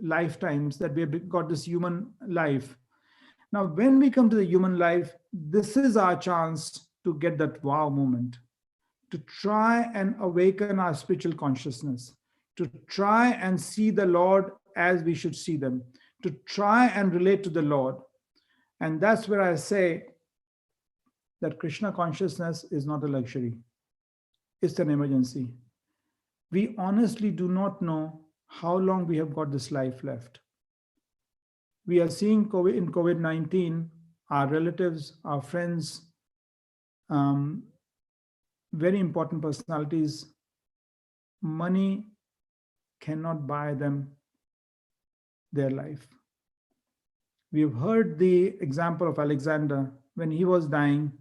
lifetimes that we have got this human life. Now, when we come to the human life, this is our chance to get that wow moment, to try and awaken our spiritual consciousness, to try and see the Lord as we should see them, to try and relate to the Lord. And that's where I say that Krishna consciousness is not a luxury, it's an emergency. We honestly do not know how long we have got this life left. We are seeing in COVID-19, our relatives, our friends, very important personalities, money cannot buy them their life. We have heard the example of Alexander. When he was dying,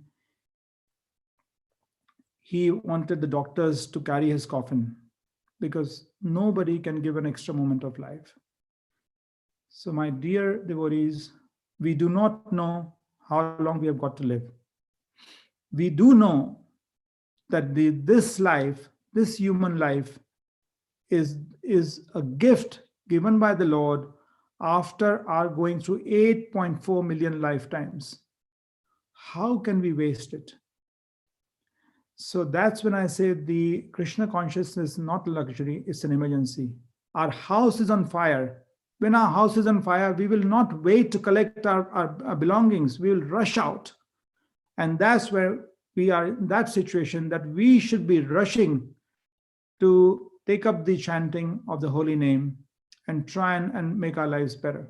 he wanted the doctors to carry his coffin because nobody can give an extra moment of life. So my dear devotees, we do not know how long we have got to live. We do know that this life, this human life, is a gift given by the Lord after our going through 8.4 million lifetimes. How can we waste it? So that's when I say the Krishna consciousness is not a luxury, it's an emergency. Our house is on fire. When our house is on fire, we will not wait to collect our belongings. We will rush out. And that's where we are in that situation, that we should be rushing to take up the chanting of the holy name and try and make our lives better.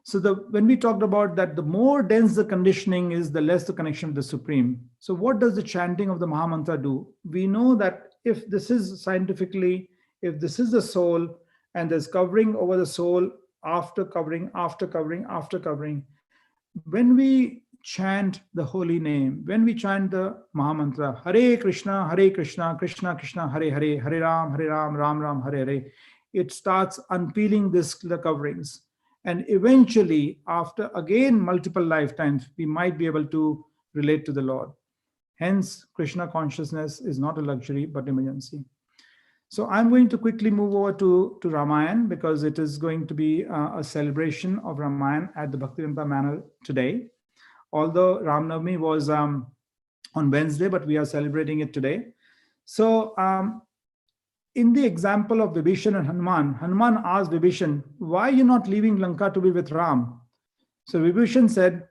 So when we talked about that, the more dense the conditioning is, the less the connection with the Supreme. So what does the chanting of the Mahamantra do? We know that if this is scientifically, if this is the soul, and there's covering over the soul after covering, after covering, after covering, when we chant the holy name, when we chant the Mahamantra, Hare Krishna, Krishna Krishna, Hare Hare, Hare Ram, Ram Ram, Hare Hare, it starts unpeeling the coverings. And eventually, after again multiple lifetimes, we might be able to relate to the Lord. Hence, Krishna consciousness is not a luxury, but emergency. So I'm going to quickly move over to Ramayana, because it is going to be a celebration of Ramayana at the Bhaktivedanta Manor today. Although Ram Navami was on Wednesday, but we are celebrating it today. So in the example of Vibhishan and Hanuman asked Vibhishan, why are you not leaving Lanka to be with Ram? So Vibhishan said,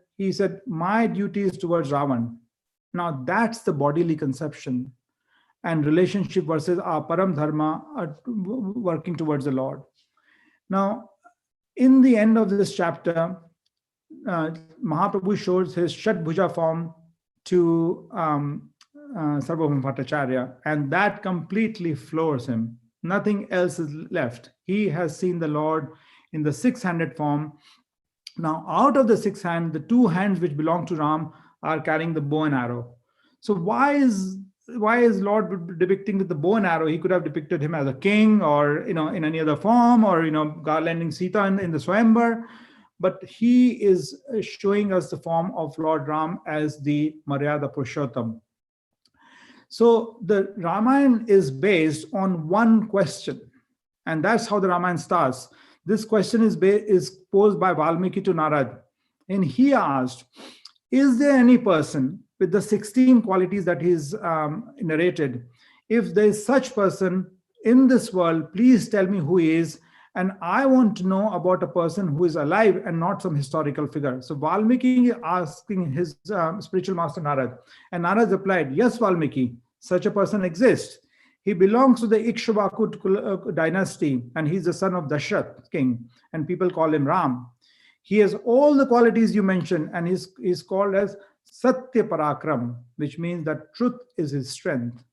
my duty is towards Ravan. Now that's the bodily conception and relationship versus our param dharma are working towards the Lord. Now, in the end of this chapter, Mahaprabhu shows his Shatbhuja form to Sarvabhauma Bhattacharya, and that completely floors him. Nothing else is left. He has seen the Lord in the six-handed form. Now, out of the six hands, the two hands which belong to Ram are carrying the bow and arrow. So why is Lord depicting with the bow and arrow? He could have depicted him as a king, or in any other form, or garlanding Sita in the Swayamvar. But he is showing us the form of Lord Ram as the Maryada Purushottam. So the Ramayana is based on one question, and that's how the Ramayana starts. This question is posed by Valmiki to Narad, and he asked, is there any person with the 16 qualities that he's narrated? If there is such person in this world, please tell me who he is. And I want to know about a person who is alive and not some historical figure. So Valmiki asking his spiritual master Narad. And Narad replied, yes, Valmiki, such a person exists. He belongs to the Ikshvaku dynasty, and he's the son of Dashrath king, and people call him Ram. He has all the qualities you mentioned, and he's called as Satya Parakram, which means that truth is his strength.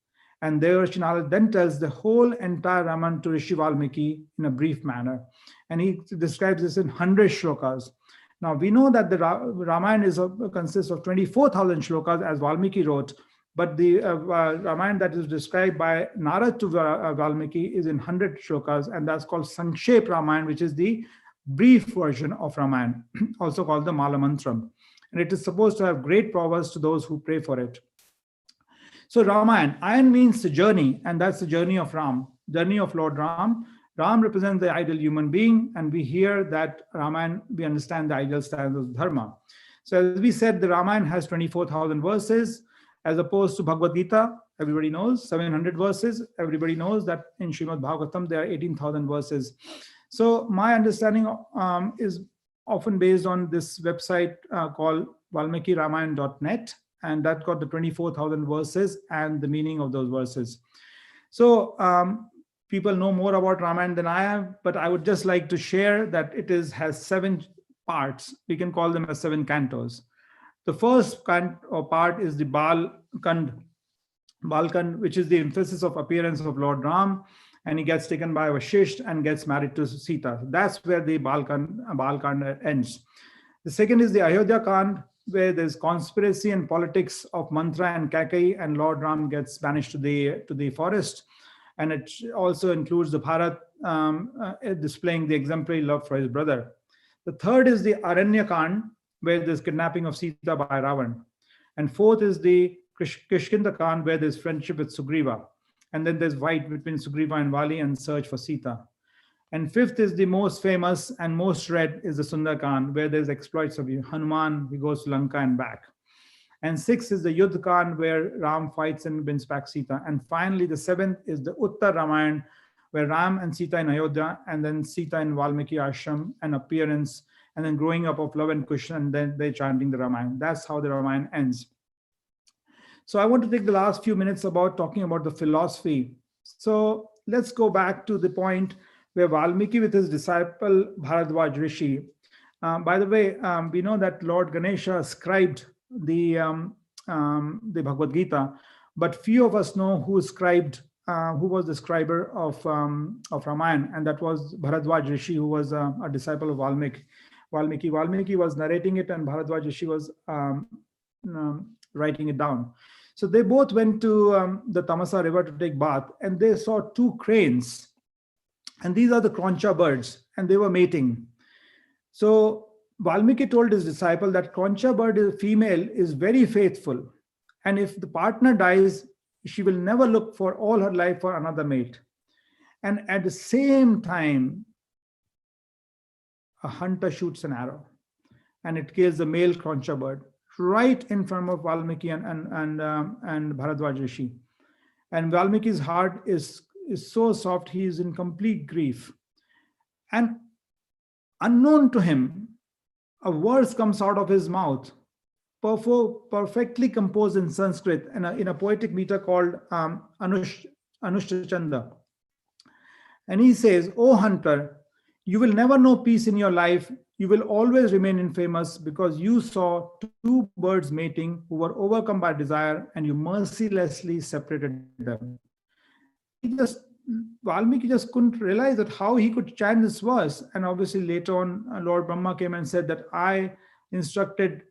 And Devarshi Narad then tells the whole entire Ramayana to Rishi Valmiki in a brief manner. And he describes this in 100 shlokas. Now, we know that the Ramayana consists of 24,000 shlokas, as Valmiki wrote, But the Ramayana that is described by Narad to Valmiki is in 100 shlokas, and that's called Sankshep Ramayana, which is the brief version of Ramayana, also called the Mala Mantram. And it is supposed to have great proverbs to those who pray for it. So Ramayana, Ayan means the journey, and that's the journey of Ram, journey of Lord Ram. Ram represents the ideal human being, and we hear that Ramayana, we understand the ideal standards of Dharma. So as we said, the Ramayana has 24,000 verses, as opposed to Bhagavad Gita, everybody knows, 700 verses. Everybody knows that in Srimad Bhagavatam, there are 18,000 verses. So my understanding is often based on this website called valmikiramayan.net, and that got the 24,000 verses and the meaning of those verses. So people know more about Ramayana than I have, but I would just like to share that it has 7 parts. We can call them as 7 cantos. The first part is the Balkand, which is the emphasis of appearance of Lord Ram, and he gets taken by Vashisht and gets married to Sita. That's where the Balkand ends. The second is the Ayodhya Kand, where there's conspiracy and politics of Mantra and Kakai, and Lord Ram gets banished to the forest. And it also includes the Bharat displaying the exemplary love for his brother. The third is the Aranya Kand, where there's kidnapping of Sita by Ravan. And fourth is the Kishkinda Kand, where there's friendship with Sugriva. And then there's fight between Sugriva and Vali and search for Sita. And fifth is the most famous and most read is the Sundar Kand, where there's exploits of Hanuman, he goes to Lanka and back. And sixth is the Yuddha Kand, where Ram fights and wins back Sita. And finally, the seventh is the Uttar Ramayana, where Ram and Sita in Ayodhya, and then Sita in Valmiki Ashram, and appearance, and then growing up of love and Krishna, and then they chanting the Ramayana. That's how the Ramayana ends. So I want to take the last few minutes about talking about the philosophy. So let's go back to the point where Valmiki with his disciple Bharadwaj Rishi. By the way, we know that Lord Ganesha ascribed the Bhagavad Gita, but few of us know who was the scriber of Ramayana, and that was Bharadwaj Rishi, who was a disciple of Valmiki. Valmiki was narrating it, and Bharadwaj Rishi was writing it down. So they both went to the Tamasa river to take bath, and they saw 2 cranes, and these are the concha birds, and they were mating. So Valmiki told his disciple that concha bird female is very faithful, and if the partner dies, she will never look for all her life for another mate. And at the same time, a hunter shoots an arrow, and it kills the male concha bird right in front of Valmiki and Bharadwaj Rishi. And Valmiki's heart is so soft, he is in complete grief. And unknown to him, a verse comes out of his mouth, perfectly composed in Sanskrit, in a poetic meter called Anushta Chanda. And he says, "O hunter, you will never know peace in your life. You will always remain infamous because you saw 2 birds mating who were overcome by desire, and you mercilessly separated them." Valmiki just couldn't realize that how he could chant this verse. And obviously later on, Lord Brahma came and said that I instructed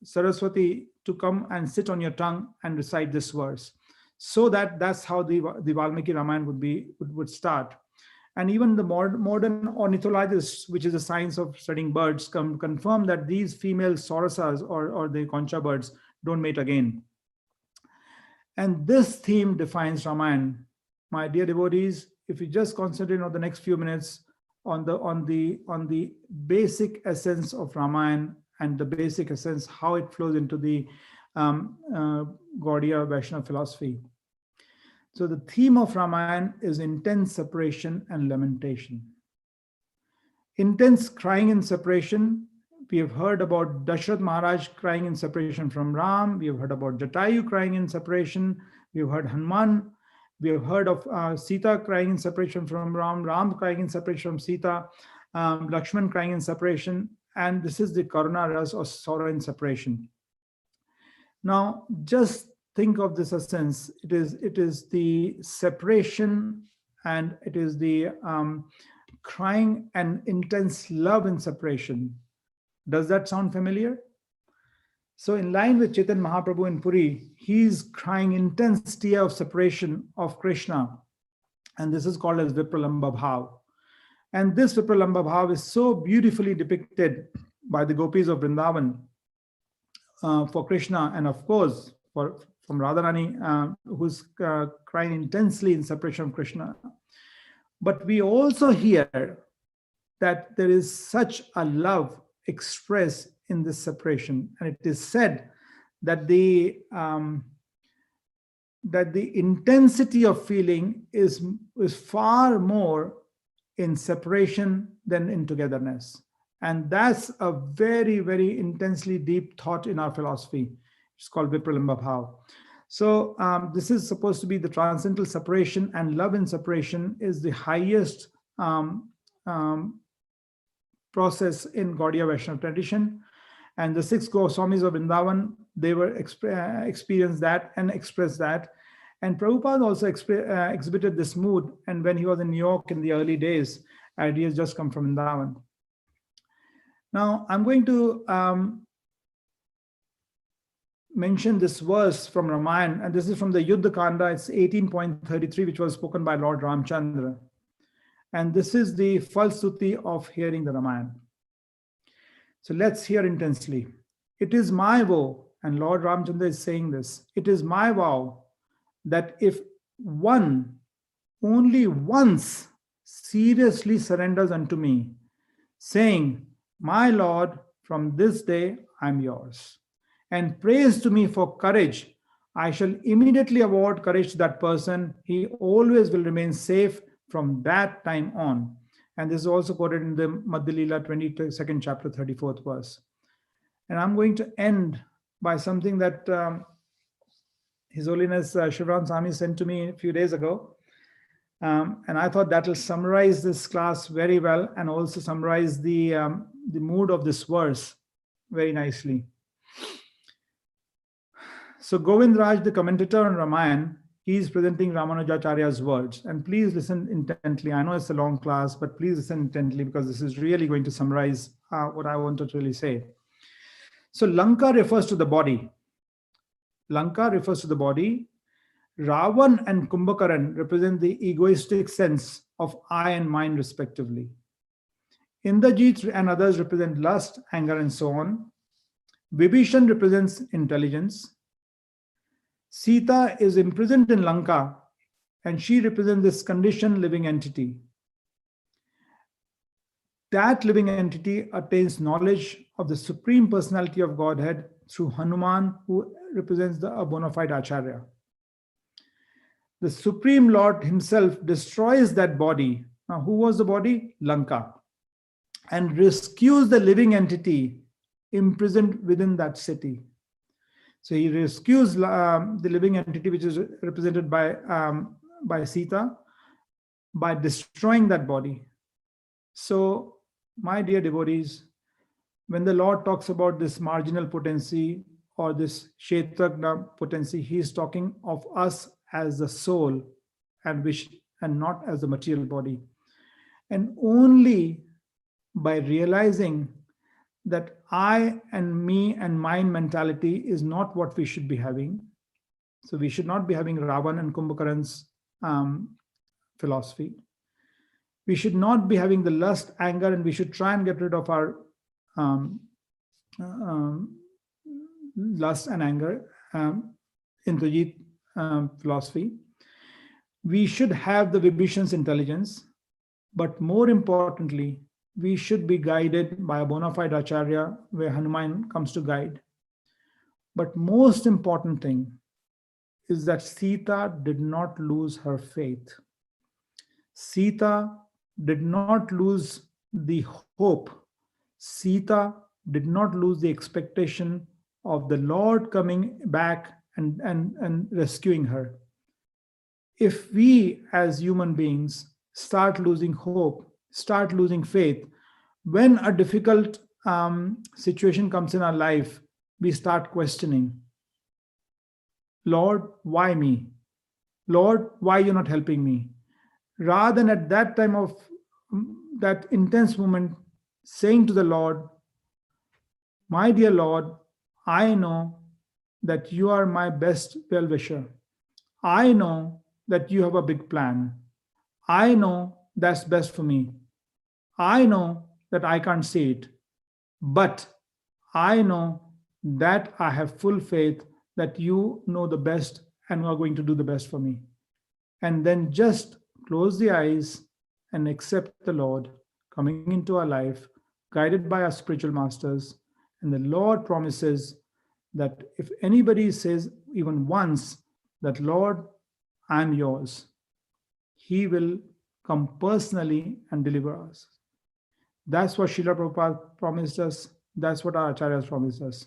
Saraswati to come and sit on your tongue and recite this verse. So that's how the Valmiki Ramayana would start. And even the modern ornithologists, which is the science of studying birds, confirm that these female sorasas or the concha birds don't mate again. And this theme defines Ramayana. My dear devotees, if you just concentrate on the next few minutes on the basic essence of Ramayana and the basic essence, how it flows into the Gaudiya Vaishnava philosophy. So the theme of Ramayana is intense separation and lamentation. Intense crying in separation. We have heard about Dashrath Maharaj crying in separation from Ram. We have heard about Jatayu crying in separation. We have heard Hanuman. We have heard of Sita crying in separation from Ram, Ram crying in separation from Sita, Lakshman crying in separation. And this is the Karuna Ras, or sorrow in separation. Now, just think of this essence. It is the separation, and it is the crying and intense love in separation. Does that sound familiar? So in line with Chaitanya Mahaprabhu in Puri, he's crying intense tear of separation of Krishna. And this is called as Vipralamba Bhav. And this Vipralamba Bhav is so beautifully depicted by the gopis of Vrindavan for Krishna, and of course from Radharani, who's crying intensely in separation of Krishna. But we also hear that there is such a love expressed in this separation, and it is said that the intensity of feeling is far more in separation than in togetherness. And that's a very, very intensely deep thought in our philosophy. It's called Vipralamba Bhav. So this is supposed to be the transcendental separation, and love in separation is the highest process in Gaudiya Vaishnava tradition. And the 6 Goswamis of Vrindavan, they were experienced that and expressed that. And Prabhupada also exhibited this mood. And when he was in New York in the early days, and he has just come from Vrindavan. Now, I'm going to mention this verse from Ramayana, and this is from the Yuddha Kanda. It's 18.33, which was spoken by Lord Ramchandra. And this is the falstuti of hearing the Ramayana. So let's hear intensely. It is my vow, and Lord Ramchandra is saying this, it is my vow that if one only once seriously surrenders unto me, saying, my Lord, from this day I'm yours, and prays to me for courage, I shall immediately award courage to that person. He always will remain safe from that time on. And this is also quoted in the Madhya Leela 22nd chapter, 34th verse. And I'm going to end by something that His Holiness Shivram Swami sent to me a few days ago. And I thought that will summarize this class very well, and also summarize the mood of this verse very nicely. So Govind Raj, the commentator on Ramayana, he is presenting Ramanujacharya's words. And please listen intently. I know it's a long class, but please listen intently, because this is really going to summarize what I wanted to really say. So Lanka refers to the body. Lanka refers to the body. Ravan and Kumbhakaran represent the egoistic sense of I and mine respectively. Indrajit and others represent lust, anger, and so on. Vibhishan represents intelligence. Sita is imprisoned in Lanka, and she represents this conditioned living entity. That living entity attains knowledge of the Supreme Personality of Godhead through Hanuman, who represents the bona fide Acharya. The Supreme Lord himself destroys that body. Now, who was the body? Lanka. And rescues the living entity imprisoned within that city. So he rescues the living entity, which is represented by Sita, by destroying that body. So, my dear devotees, when the Lord talks about this marginal potency or this Kshetragna potency, he is talking of us as the soul and not as the material body. And only by realizing that I and me and mine mentality is not what we should be having. So we should not be having Ravan and Kumbhakaran's philosophy. We should not be having the lust, anger, and we should try and get rid of our lust and anger, Indrajit philosophy. We should have the Vibhishan's intelligence, but more importantly, we should be guided by a bona fide Acharya, where Hanuman comes to guide. But most important thing is that Sita did not lose her faith. Sita did not lose the hope. Sita did not lose the expectation of the Lord coming back and rescuing her. If we as human beings start losing hope, start losing faith, when a difficult situation comes in our life, we start questioning, Lord, why me? Lord, why you're not helping me? Rather than at that time of that intense moment, saying to the Lord, my dear Lord, I know that you are my best well-wisher. I know that you have a big plan. I know that's best for me. I know that I can't see it, but I know that I have full faith that you know the best and are going to do the best for me. And then just close the eyes and accept the Lord coming into our life, guided by our spiritual masters. And the Lord promises that if anybody says even once that, Lord, I'm yours, he will come personally and deliver us. That's what Srila Prabhupada promised us. That's what our acharyas promised us.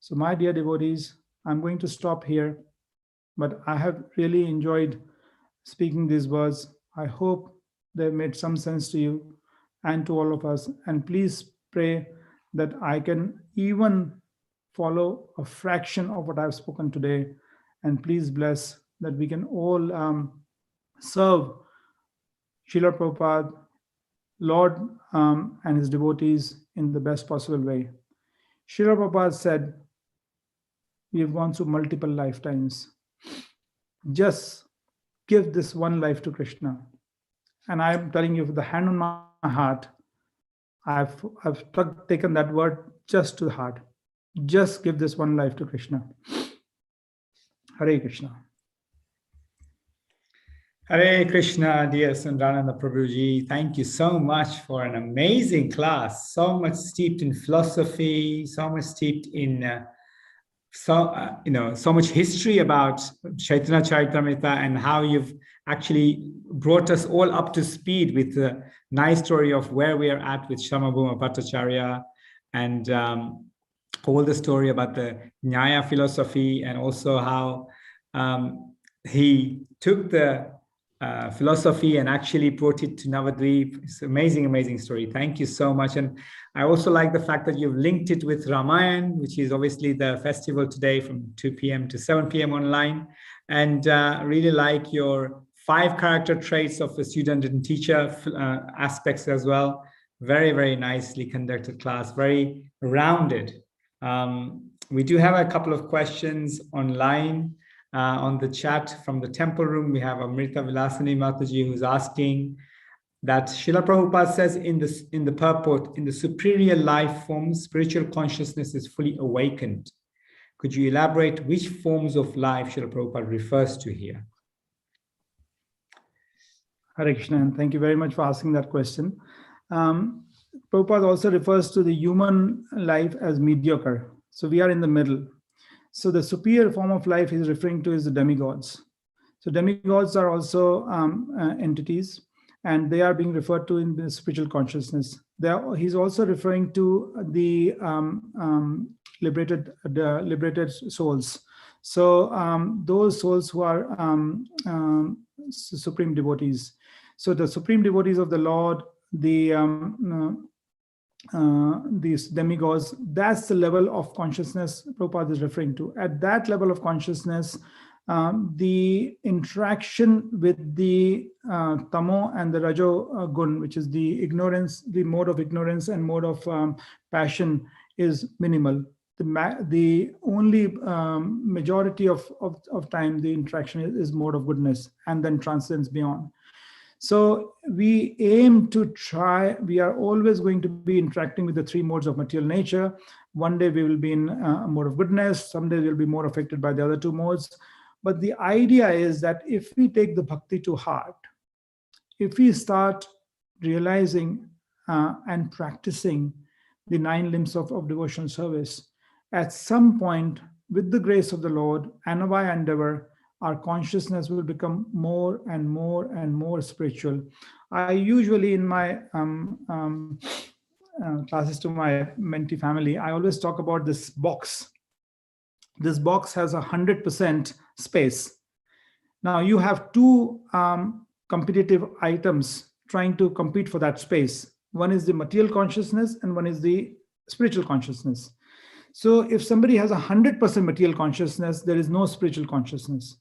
So my dear devotees, I'm going to stop here, but I have really enjoyed speaking these words. I hope they've made some sense to you and to all of us. And please pray that I can even follow a fraction of what I've spoken today. And please bless that we can all serve Srila Prabhupada, Lord, and his devotees in the best possible way. Srila Prabhupada said, we have gone through multiple lifetimes. Just give this one life to Krishna. And I'm telling you, with the hand on my heart, I've taken that word just to the heart. Just give this one life to Krishna. Hare Krishna. Hare Krishna, dear Sundarananda Prabhuji. Thank you so much for an amazing class. So much steeped in philosophy, so much steeped in so much history about Chaitanya Charitamrita, and how you've actually brought us all up to speed with the nice story of where we are at with Sarvabhauma Bhattacharya, and all the story about the Nyaya philosophy, and also how he took the philosophy and actually brought it to Navadvip. It's an amazing, amazing story. Thank you so much. And I also like the fact that you've linked it with Ramayana, which is obviously the festival today from 2 p.m. to 7 p.m. online. And really like your 5 character traits of a student and teacher aspects as well. Very, very nicely conducted class, very rounded. We do have a couple of questions online. On the chat from the temple room, we have Amrita Vilasani Mataji, who's asking that Srila Prabhupada says in the purport, in the superior life forms, spiritual consciousness is fully awakened. Could you elaborate which forms of life Srila Prabhupada refers to here? Hare Krishna, and thank you very much for asking that question. Prabhupada also refers to the human life as mediocre. So we are in the middle. So the superior form of life he's referring to is the demigods. So demigods are also entities, and they are being referred to in the spiritual consciousness. He's also referring to the liberated souls. So those souls who are supreme devotees. So the supreme devotees of the Lord, these demigods, that's the level of consciousness Prabhupada is referring to. At that level of consciousness, the interaction with the tamo and the rajo gun, which is the ignorance, the mode of ignorance and mode of passion, is minimal. The only majority of time the interaction is mode of goodness, and then transcends beyond. So we aim to try, we are always going to be interacting with the 3 modes of material nature. One day we will be in a mode of goodness, someday we'll be more affected by the other 2 modes. But the idea is that if we take the bhakti to heart, if we start realizing and practicing the 9 limbs of devotional service, at some point, with the grace of the Lord and of our endeavor, our consciousness will become more and more and more spiritual. I usually, in my classes to my mentee family, I always talk about this box. This box has 100% space. Now you have 2 competitive items trying to compete for that space. One is the material consciousness and one is the spiritual consciousness. So if somebody has 100% material consciousness, there is no spiritual consciousness.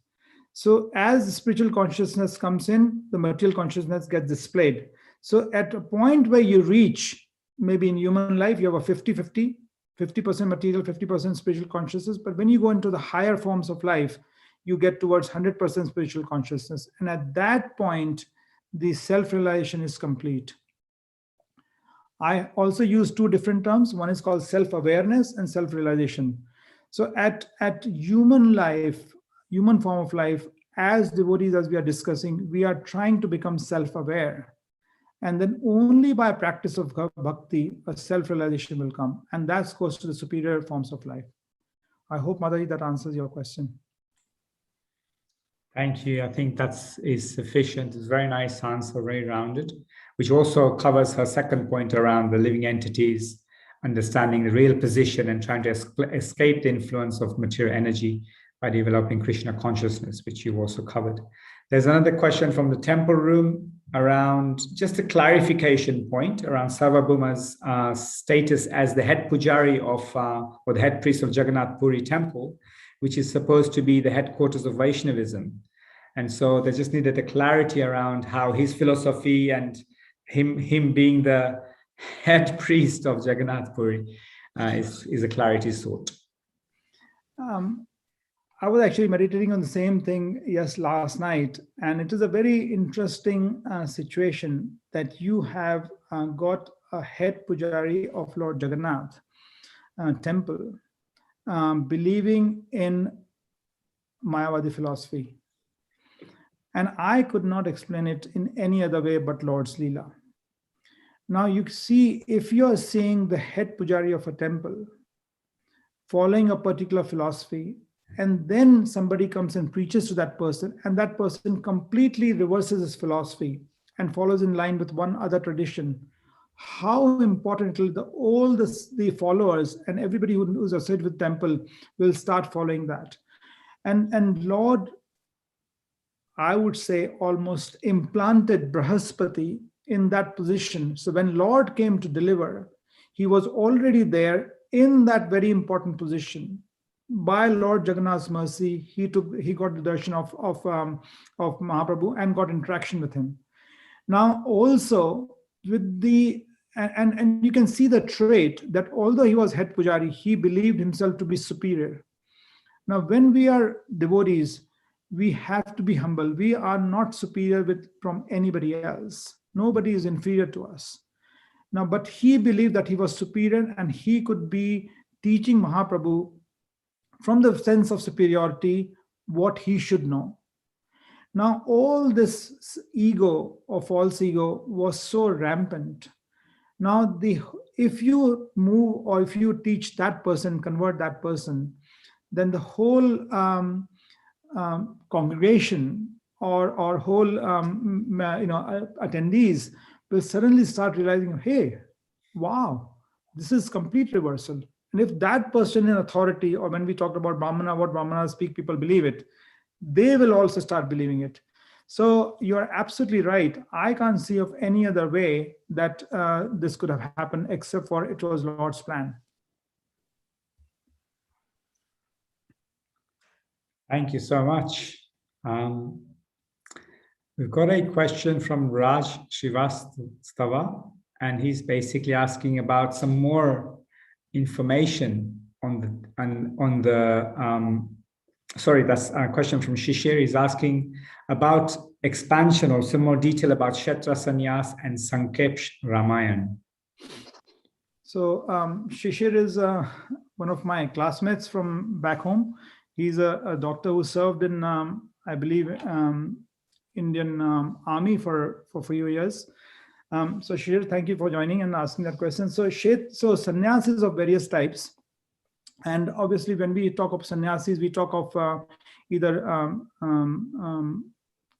So as the spiritual consciousness comes in, the material consciousness gets displayed. So at a point where you reach, maybe in human life, you have a 50-50 50% material, 50% spiritual consciousness. But when you go into the higher forms of life, you get towards 100% spiritual consciousness. And at that point, the self-realization is complete. I also use two different terms. One is called self-awareness and self-realization. So at human life, human form of life, as devotees, as we are discussing, we are trying to become self-aware. And then only by practice of bhakti, a self-realization will come. And that goes to the superior forms of life. I hope, Mataji, that answers your question. Thank you. I think that is sufficient. It's a very nice answer, very rounded, which also covers her second point around the living entities, understanding the real position and trying to escape the influence of material energy by developing Krishna consciousness, which you also covered. There's another question from the temple room around just a clarification point around Sarvabhauma's status as the head pujari of, or the head priest of Jagannath Puri temple, which is supposed to be the headquarters of Vaishnavism. And so they just needed a clarity around how his philosophy and him being the head priest of Jagannath Puri is a clarity sought. I was actually meditating on the same thing last night, and it is a very interesting situation that you have got a head pujari of Lord Jagannath temple believing in Mayavadi philosophy. And I could not explain it in any other way but Lord's Leela. Now you see, if you are seeing the head pujari of a temple following a particular philosophy, and then somebody comes and preaches to that person, and that person completely reverses his philosophy and follows in line with one other tradition, how important it will all the followers and everybody who's associated with temple will start following that. And Lord, I would say, almost implanted Brahaspati in that position. So when Lord came to deliver, he was already there in that very important position. By Lord Jagannath's mercy, he got the darshan of Mahaprabhu and got interaction with him. Now also with the and you can see the trait that although he was head pujari, he believed himself to be superior. Now when we are devotees, we have to be humble. We are not superior from anybody else. Nobody is inferior to us. Now, but he believed that he was superior and he could be teaching Mahaprabhu from the sense of superiority what he should know. Now, all this ego or false ego was so rampant. Now, if you move or if you teach that person, convert that person, then the whole congregation or whole attendees will suddenly start realizing, hey, wow, this is complete reversal. And if that person in authority, or when we talked about Brahmana, what Brahmanas speak, people believe it, they will also start believing it. So you're absolutely right. I can't see of any other way that this could have happened except for it was Lord's plan. Thank you so much. We've got a question from Raj Srivastava, and he's basically asking about some more information that's a question from Shishir. He's asking about expansion or some more detail about Kshetra Sannyas and Sankep Ramayana. So Shishir is one of my classmates from back home. He's a doctor who served in, I believe, Indian Army for a few years. So Shishir, thank you for joining and asking that question. So sannyasis of various types. And obviously when we talk of sannyasis, we talk of either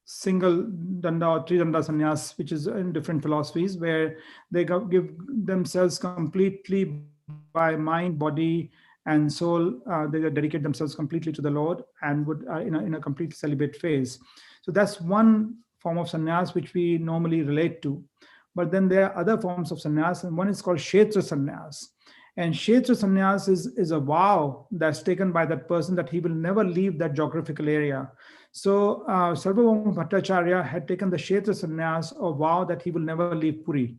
single danda or tridanda sannyas, which is in different philosophies, where they give themselves completely by mind, body, and soul. They dedicate themselves completely to the Lord and would in a complete celibate phase. So that's one form of sannyas which we normally relate to. But then there are other forms of sannyas, and one is called Kshetra sannyas. And Kshetra sannyas is a vow that's taken by that person that he will never leave that geographical area. So Sarvabhauma Bhattacharya had taken the Kshetra sannyas, a vow that he will never leave Puri.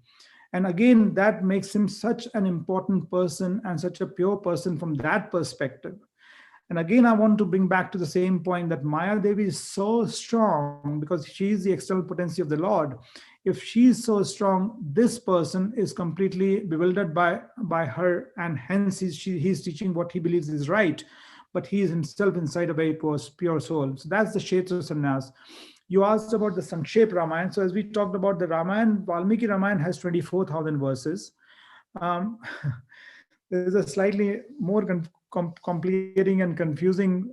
And again, that makes him such an important person and such a pure person from that perspective. And again, I want to bring back to the same point that Maya Devi is so strong because she is the external potency of the Lord. If she is so strong, this person is completely bewildered by her, and hence he's teaching what he believes is right, but he is himself inside a very pure soul. So that's the Kshetra Sannyas. You asked about the Sankshep Ramayana. So as we talked about the Ramayana, Valmiki Ramayana has 24,000 verses. Um, there's a slightly more complicating and confusing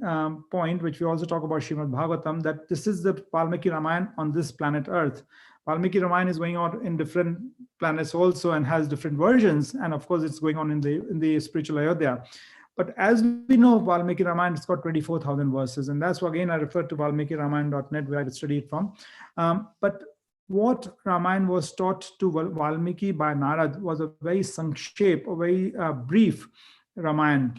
point, which we also talk about Srimad Bhagavatam, that this is the Valmiki Ramayana on this planet Earth. Valmiki Ramayana is going on in different planets also and has different versions. And of course, it's going on in the spiritual Ayodhya. But as we know, Valmiki Ramayana, it's got 24,000 verses. And that's why, again, I refer to valmikiramayana.net, where I studied from. But what Ramayana was taught to Valmiki by Narad was a very sankshep, a very brief Ramayana.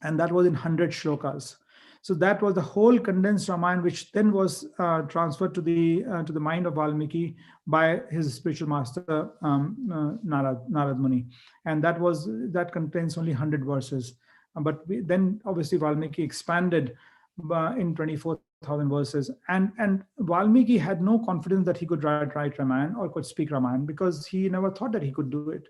And that was in 100 shlokas. So that was the whole condensed Ramayana, which then was transferred to the mind of Valmiki by his spiritual master Narad Muni, and that contains only 100 verses. But then obviously Valmiki expanded in 24,000 verses, and Valmiki had no confidence that he could write Ramayana or could speak Ramayana because he never thought that he could do it.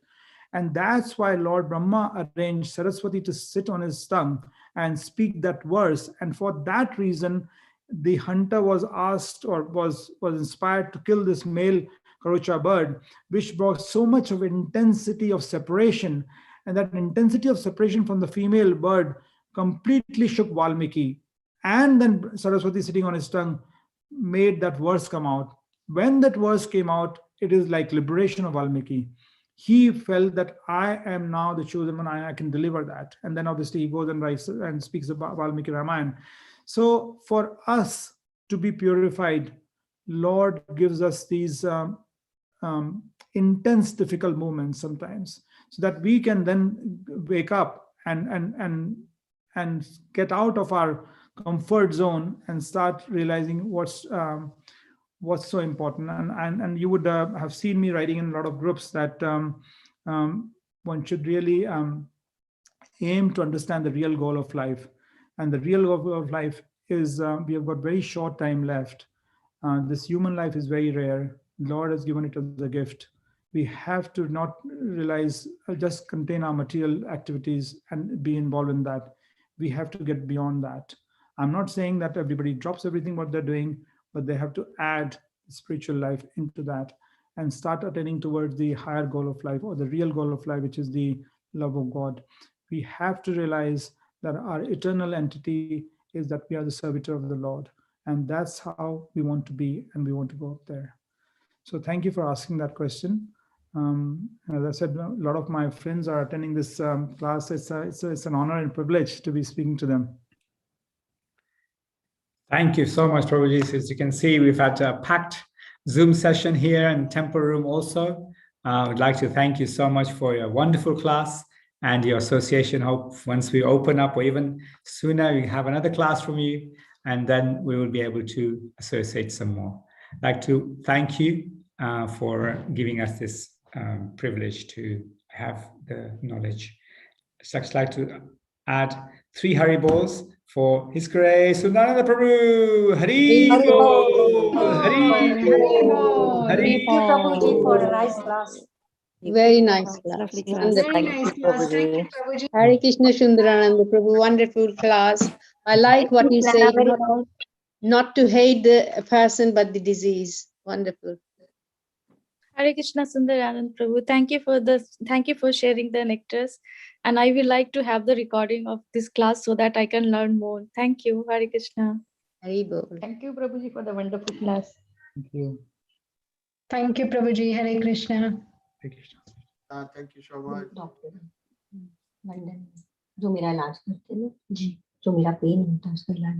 And that's why Lord Brahma arranged Saraswati to sit on his tongue and speak that verse. And for that reason, the hunter was asked or was inspired to kill this male Karocha bird, which brought so much of intensity of separation. And that intensity of separation from the female bird completely shook Valmiki. And then Saraswati sitting on his tongue made that verse come out. When that verse came out, it is like liberation of Valmiki. He felt that I am now the chosen one, I can deliver that. And then obviously he goes and writes and speaks about Valmiki Ramayana. So for us to be purified, Lord gives us these intense, difficult moments sometimes, so that we can then wake up and get out of our comfort zone and start realizing what's so important. And you would have seen me writing in a lot of groups that one should really aim to understand the real goal of life. And the real goal of life is we have got very short time left. This human life is very rare. Lord has given it as a gift. We have to not realize, just contain our material activities and be involved in that. We have to get beyond that. I'm not saying that everybody drops everything what they're doing, but they have to add spiritual life into that and start attaining towards the higher goal of life, or the real goal of life, which is the love of God. We have to realize that our eternal entity is that we are the servitor of the Lord. And that's how we want to be, and we want to go up there. So thank you for asking that question. As I said, a lot of my friends are attending this class. It's an honor and privilege to be speaking to them. Thank you so much, Prabhuji. As you can see, we've had a packed Zoom session here and temple room also. I would like to thank you so much for your wonderful class and your association. Hope once we open up, or even sooner, we have another class from you, and then we will be able to associate some more. I'd like to thank you for giving us this privilege to have the knowledge. I'd just like to add 3 Haribols for His Grace Sundananda Prabhu. Hari Bol, Hari Bol, Hari Thank you, Prabhuji, for a nice class. Very nice class. Lovely class. Wonderful. Very nice class. Thank you, Prabhuji. Hare Krishna Sundarananda Prabhu, wonderful class. I like what you say, not to hate the person, but the disease. Wonderful. Hare Krishna Sundaranand Prabhu. Thank you for sharing the nectars. And I will like to have the recording of this class so that I can learn more. Thank you. Hare Krishna. Hari Bol. Thank you, Prabhuji, for the wonderful class. Thank you. Thank you, Prabhuji. Hare Krishna. Thank you. Thank you so much. Doctor London जो मेरा इलाज करते हैं जी, जो मेरा pen होता है उसका इलाज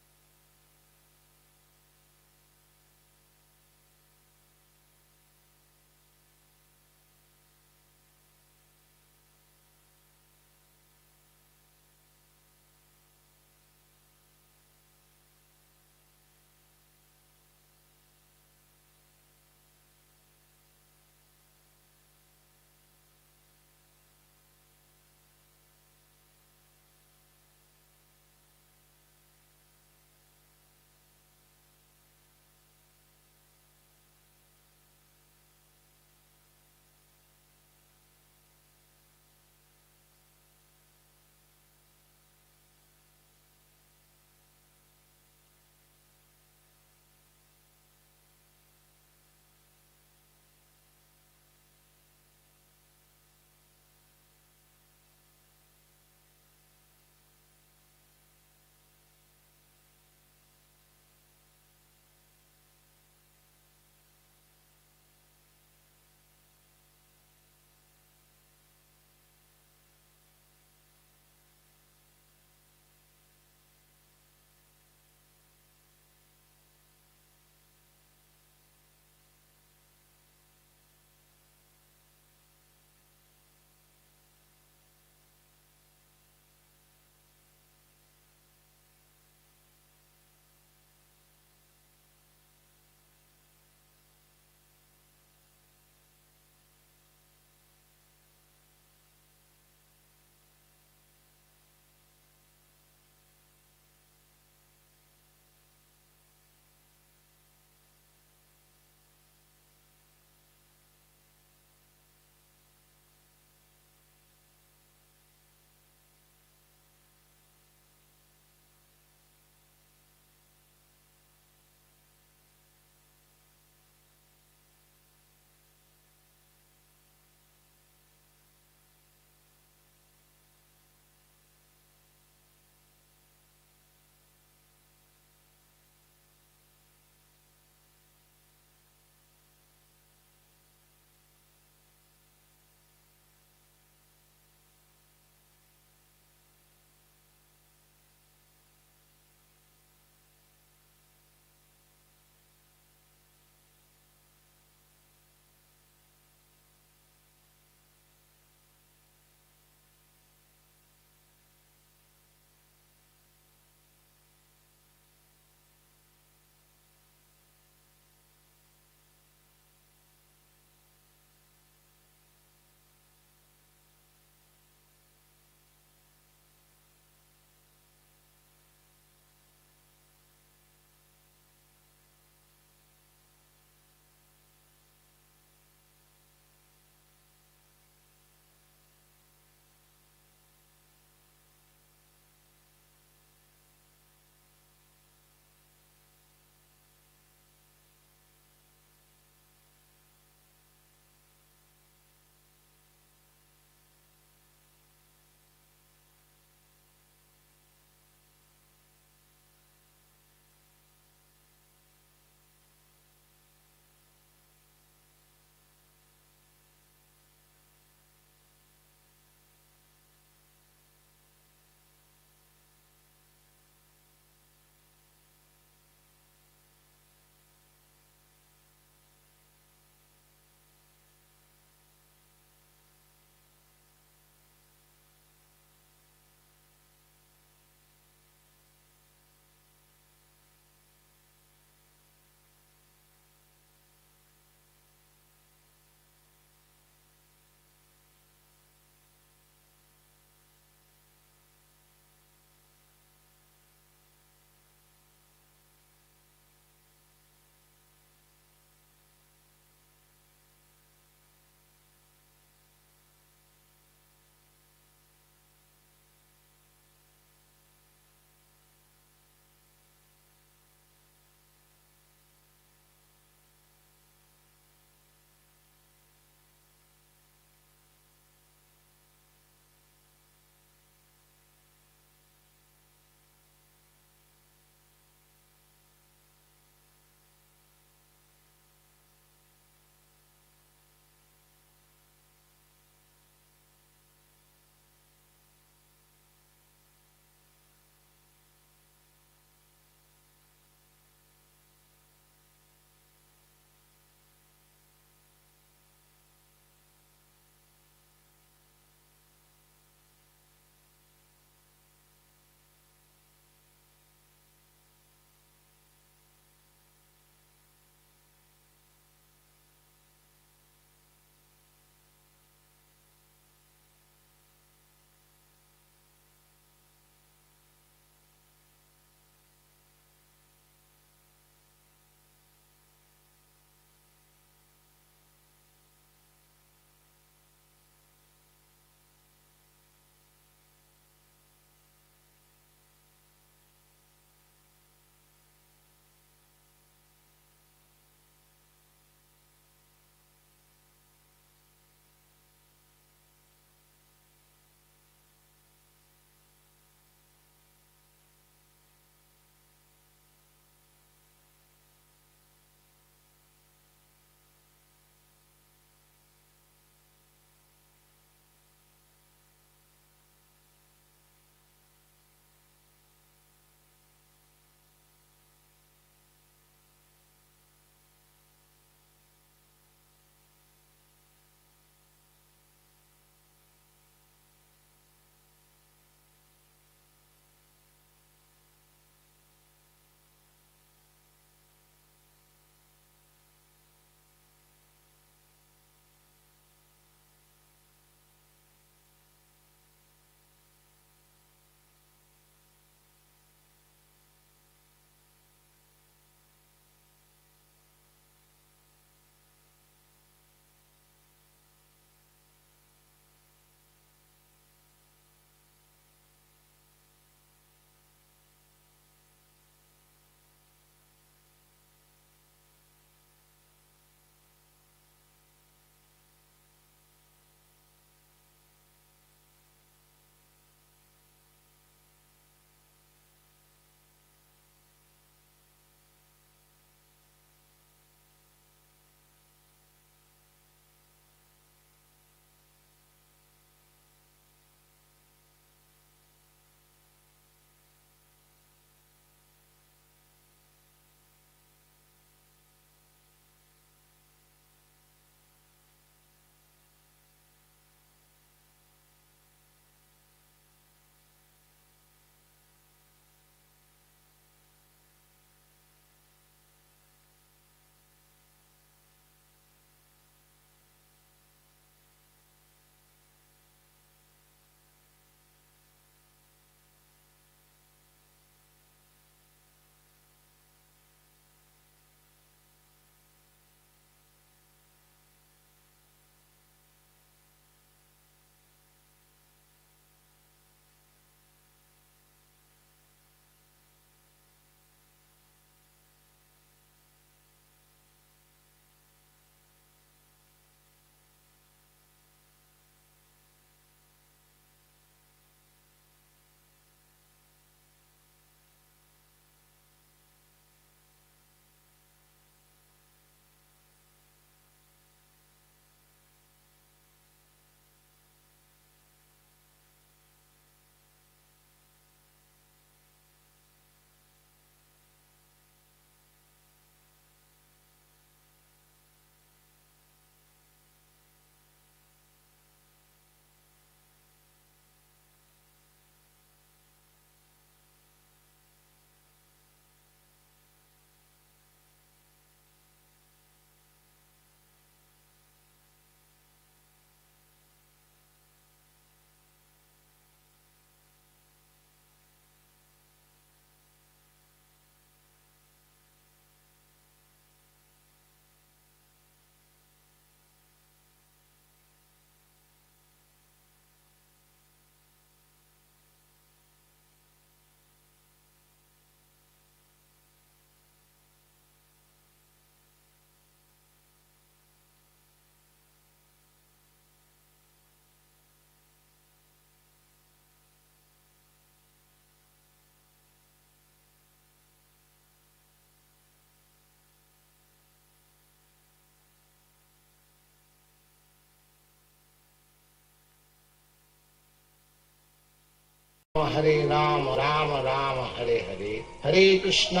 Hare Rama, Rama Rama, Hare Hare, Hare Krishna,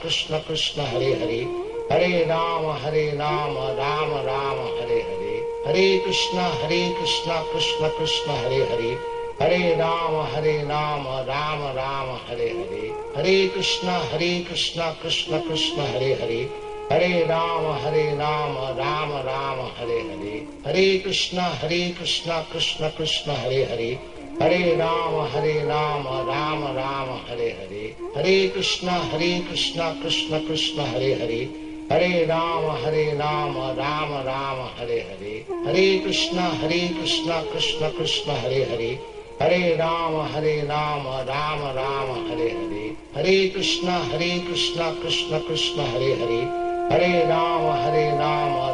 Krishna Krishna, Hare Hare, Hare Rama, Rama Rama, Hare Hare, Hare Krishna, Krishna Krishna, Hare Hare, Hare Rama, Rama Rama, Hare Hare, Hare Krishna, Krishna Krishna, Hare Hare, Hare Rama, Rama Rama, Hare Hare, Hare Krishna, Krishna Krishna, Hare Hare, Hare Rama, Rama Rama, Hare Hare, Hare Krishna, Krishna Krishna, Hare Hare, Hare Rama, Rama Rama, Hare Hare, Hare Krishna, Krishna Krishna, Hare Hare, Hare Rama, Rama Rama, Hare Hare, Hare Krishna, Krishna Krishna, Hare Hare, Hare Rama,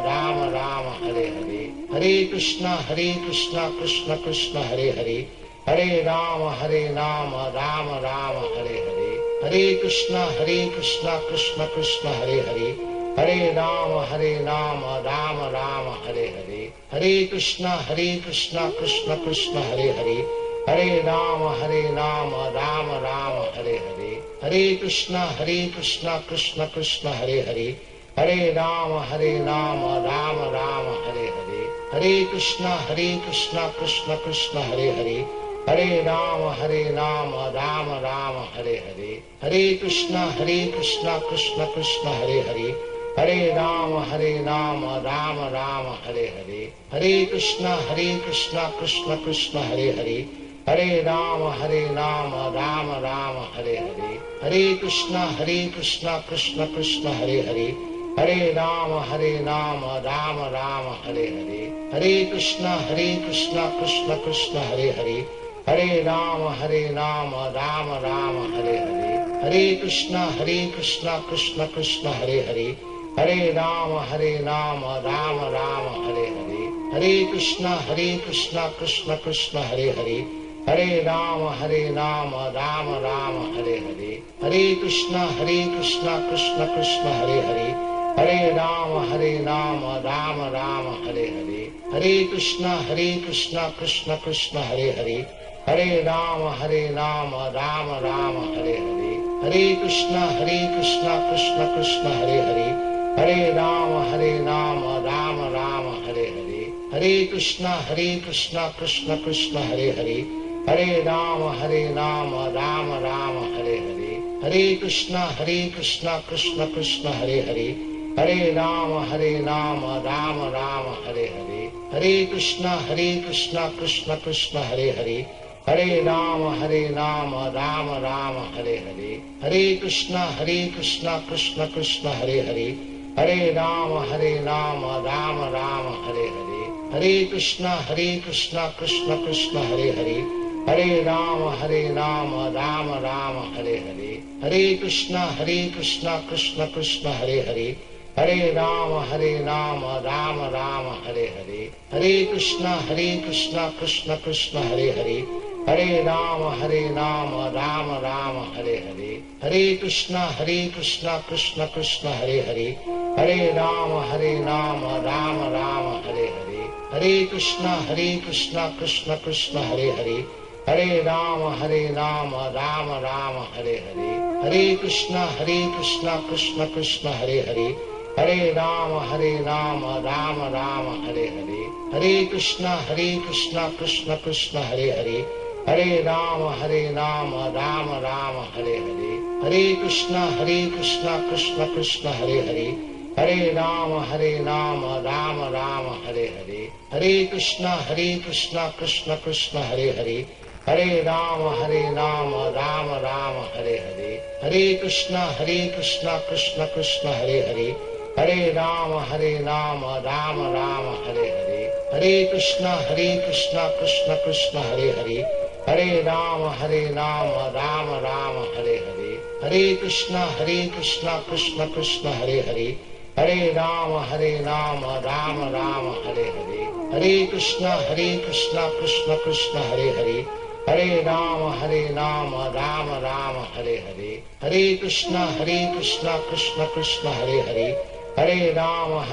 Rama Rama, Hare Hare, Hare Krishna, Krishna Krishna, Hare Hare, Hare Rama, Rama Rama, Hare Hare, Hare Krishna, Krishna Krishna, Hare Hare, Hare Rama, Rama Rama, Hare Hare, Hare Krishna, Krishna Krishna, Hare Hare, Hare Rama, Rama Rama, Hare Hare, Hare Krishna, Krishna Krishna, Hare Hare, Hare Rama, Rama Rama, Hare Hare, Hare Krishna, Krishna Krishna, Hare Hare, Hare Rama, Rama Rama, Hare Hare, Hare Krishna, Krishna Krishna, Hare Hare, Hare Rama, Rama Rama, Hare Hare, Hare Krishna, Krishna Krishna, Hare Hare, Hare Rama, Rama Rama, Hare Hare, Hare Krishna, Krishna Krishna, Hare Hare, Hare Rama, Rama Rama, Hare Hare, Hare Krishna, Krishna Krishna, Hare Hare, Hare Rama, Rama Rama, Hare Hare, Hare Krishna, Krishna Krishna, Hare Hare, Hare Rama, Rama Rama, Hare Hare, Hare Krishna, Krishna Krishna, Hare Hare, Hare Rama, Rama Rama, Hare Hare, Hare Krishna, Krishna Krishna, Hare Hare, Hare Rama, Rama Rama, Hare Hare, Hare Krishna, Krishna Krishna, Hare Hare, Hare Rama, Rama Rama, Hare Hare, Hare Krishna, Krishna Krishna, Hare Hare, Hare Rama, Rama Rama, Hare Hare, Hare Krishna, Krishna Krishna, Hare Hare, Hare Rama, Rama Rama, Hare Hare, Hare Krishna, Krishna Krishna, Hare Hare, Hare Rama, Rama Rama, Hare Hare, Hare Krishna, Krishna Krishna, Hare Hare, Hare Rama, Rama Rama, Hare Hare, Hare Krishna, Krishna Krishna, Hare Hare, Hare Rama, Rama Rama, Hare Hare, Hare Krishna, Krishna Krishna, Hare Hare, Hare Rama, Rama Rama, Hare Hare, Hare Krishna, Krishna Krishna, Hare Hare, Hare Rama, Rama Rama, Hare Hare, Hare Krishna, Krishna Krishna, Hare Hare, Hare Rama, Rama Rama, Hare Hare, Hare Krishna, Krishna Krishna, Hare Hare, Hare Rama, Rama Rama, Hare Hare, Hare Krishna, Krishna Krishna, Hare Hare, Hare Rama, Rama Rama, Hare Hare, Hare Krishna, Krishna Krishna, Hare Hare, Hare Rama, Rama Rama, Hare Hare, Hare Krishna, Krishna Krishna, Hare Hare, Hare Rama, Rama Rama, Hare Hare, Hare Krishna, Krishna Krishna, Hare Hare, Hare Rama, Rama Rama, Hare Hare, Hare Krishna, Krishna Krishna, Hare Hare, Hare Rama, Rama Rama, Hare Hare, Hare Krishna, Krishna Krishna, Hare Hare, Hare Rama, Rama Rama, Hare Hare, Hare Krishna, Krishna Krishna, Hare Hare, Hare Rama, Rama Rama, Hare Hare, Hare Krishna, Krishna Krishna, Hare Hare, Hare Rama, Rama Rama, Hare Hare, Hare Krishna, Krishna Krishna, Hare Hare, Hare Rama, Rama Rama, Hare Hare, Hare Krishna, Krishna Krishna, Hare Hare, Hare Rama,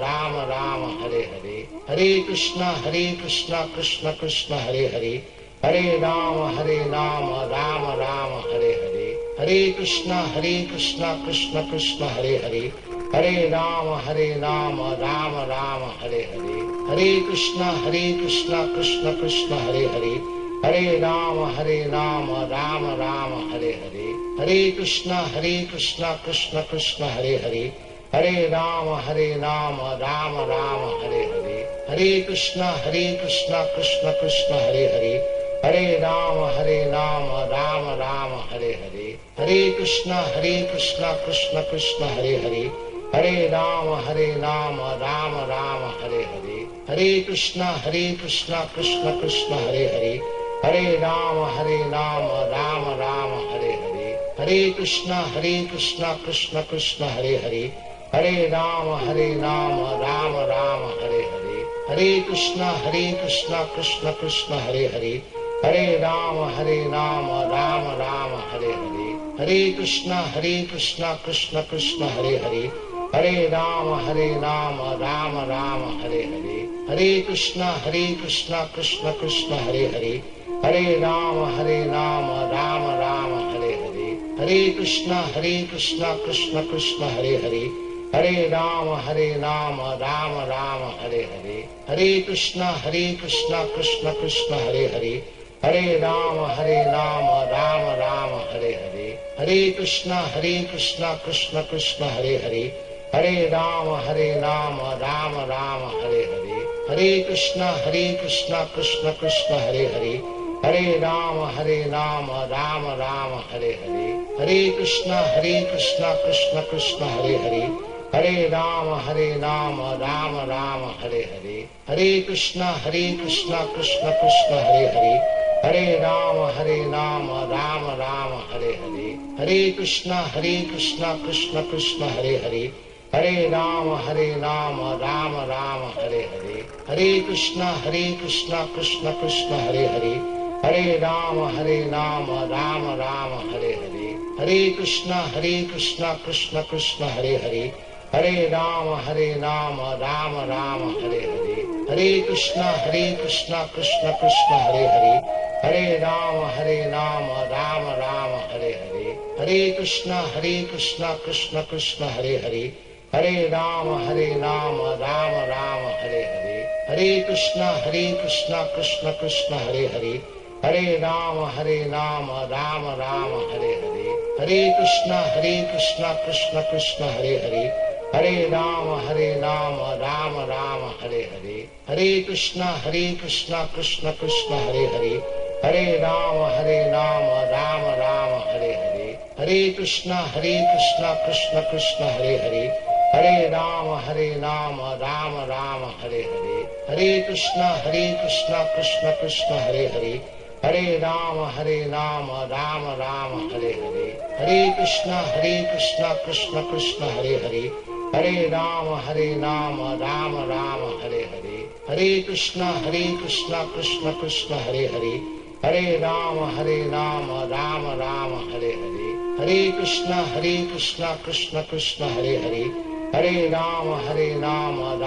Rama Rama, Hare Hare, Hare Krishna, Krishna Krishna, Hare Hare, Hare Rama, Rama Rama, Hare Hare. Hare Krishna, Krishna Krishna, Hare Hare. Hare Rama, Rama Rama, Hare Hare. Hare Krishna, Krishna Krishna, Hare Hare. Hare Rama, Rama Rama, Hare Hare. Hare Krishna, Krishna Krishna, Hare Hare. Hare Rama, Rama Rama, Hare Hare. Hare Krishna, Krishna Krishna, Hare Hare. Hare Rama, Rama Rama, Hare Hare. Hare Krishna, Krishna Krishna, Hare Hare. Hare Rama, Rama Rama, Hare Hare. Hare Krishna, Krishna Krishna, Hare Hare. Hare Rama, Rama Rama, Hare Hare. Hare Krishna, Krishna Krishna, Hare Hare. Hare Rama, Rama Rama, Hare Hare. Hare Krishna, Krishna Krishna, Hare Hare. Hare Rama, Rama Rama, Hare Hare. Hare Krishna, Krishna Krishna, Hare Hare. Hare Rama, Rama Rama, Hare Hare. Hare Krishna, Krishna Krishna, Hare Hare. Hare Rama, Rama Rama, Hare Hare. Hare Krishna, Krishna Krishna, Hare Hare. Hare Rama, Rama Rama, Hare Hare. Hare Krishna, Krishna Krishna, Hare Hare. Hare Rama, Rama Rama, Hare Hare. Hare Krishna, Krishna Krishna, Hare Hare. Hare Rama, Rama Rama, Hare Hare. Hare Krishna, Krishna Krishna, Hare Hare. Hare Rama, Rama Rama, Hare Hare. Hare Krishna, Krishna Krishna, Hare Hare. Hare Rama, Rama Rama, Hare Hare. Hare Krishna, Krishna Krishna, Hare Hare. Hare Rama, Rama Rama, Hare Hare. Hare Krishna, Krishna Krishna, Hare Hare. Hare Rama, Rama Rama, Hare Hare. Hare Krishna, Krishna Krishna, Hare Hare. Hare Rama, Rama Rama, Hare Hare. Hare Krishna, Krishna Krishna, Hare Hare. Hare Rama, Rama Rama, Hare Hare. Hare Krishna, Krishna Krishna, Hare Hare. Hare Rama, Rama Rama, Hare Hare. Hare Krishna, Krishna Krishna, Hare Hare. Hare Rama, Rama Rama, Hare Hare. Hare Krishna, Krishna Krishna, Hare Hare. Hare Rama, Rama Rama, Hare Hare. Hare Krishna, Krishna Krishna, Hare Hare. Hare Rama, Rama Rama, Hare Hare. Hare Krishna, Krishna Krishna, Hare Hare. Hare Rama, Rama Rama, Hare Hare. Hare Krishna, Krishna Hare Hare. Hare Rama, Rama Rama, Hare Hare. Hare Krishna, Krishna Hare Hare. Hare Rama, Rama Rama, Hare Hare. Hare Krishna, Krishna Hare Hare. Hare Rama,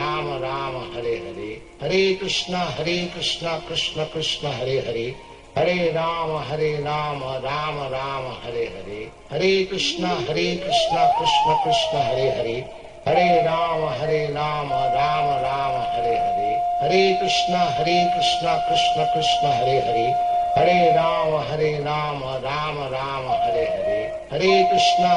Rama Rama, Hare Hare. Hare Krishna, Krishna Hare Hare. Hare Rama, Rama Rama, Hare Hare. Hare Krishna, Krishna Hare Hare. Hare Rama, Rama Rama, Hare Hare. Hare Krishna, Krishna Hare Hare. Hare Rama, Rama Rama, Hare Hare. Hare Krishna, Krishna Hare Hare. Hare Rama, Rama Rama, Hare Hare. Hare Krishna,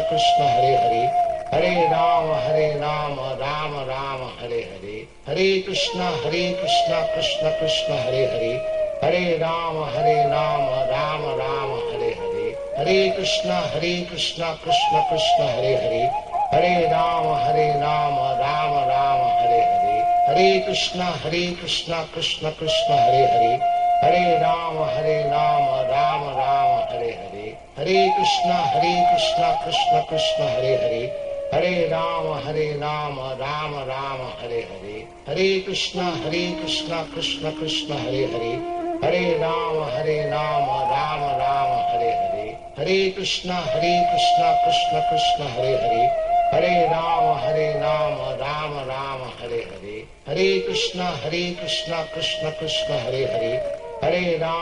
Krishna Hare Hare. Hare Rama, Rama Rama, Hare Hare. Hare Krishna, Krishna Hare Hare. Hare Rama, Rama Rama, Hare Hare. Hare Krishna, Krishna Hare Hare. Hare Rama, Rama Rama, Hare Hare. Hare Krishna, Krishna Hare Hare. Hare Rama, Rama Rama, Hare Hare. Hare Krishna, Krishna Hare Hare. Hare Rama, Rama Rama, Hare Hare. Hare Krishna, Krishna Hare Hare. Hare Rama, Rama Rama, Hare Hare. Hare Krishna, Krishna Hare Hare. Hare Rama, Rama Rama, Hare Hare. Hare Krishna, Krishna Hare Hare. Hare Rama, Rama Rama, Hare Hare. Hare Krishna, Krishna Hare Hare. Hare Ram.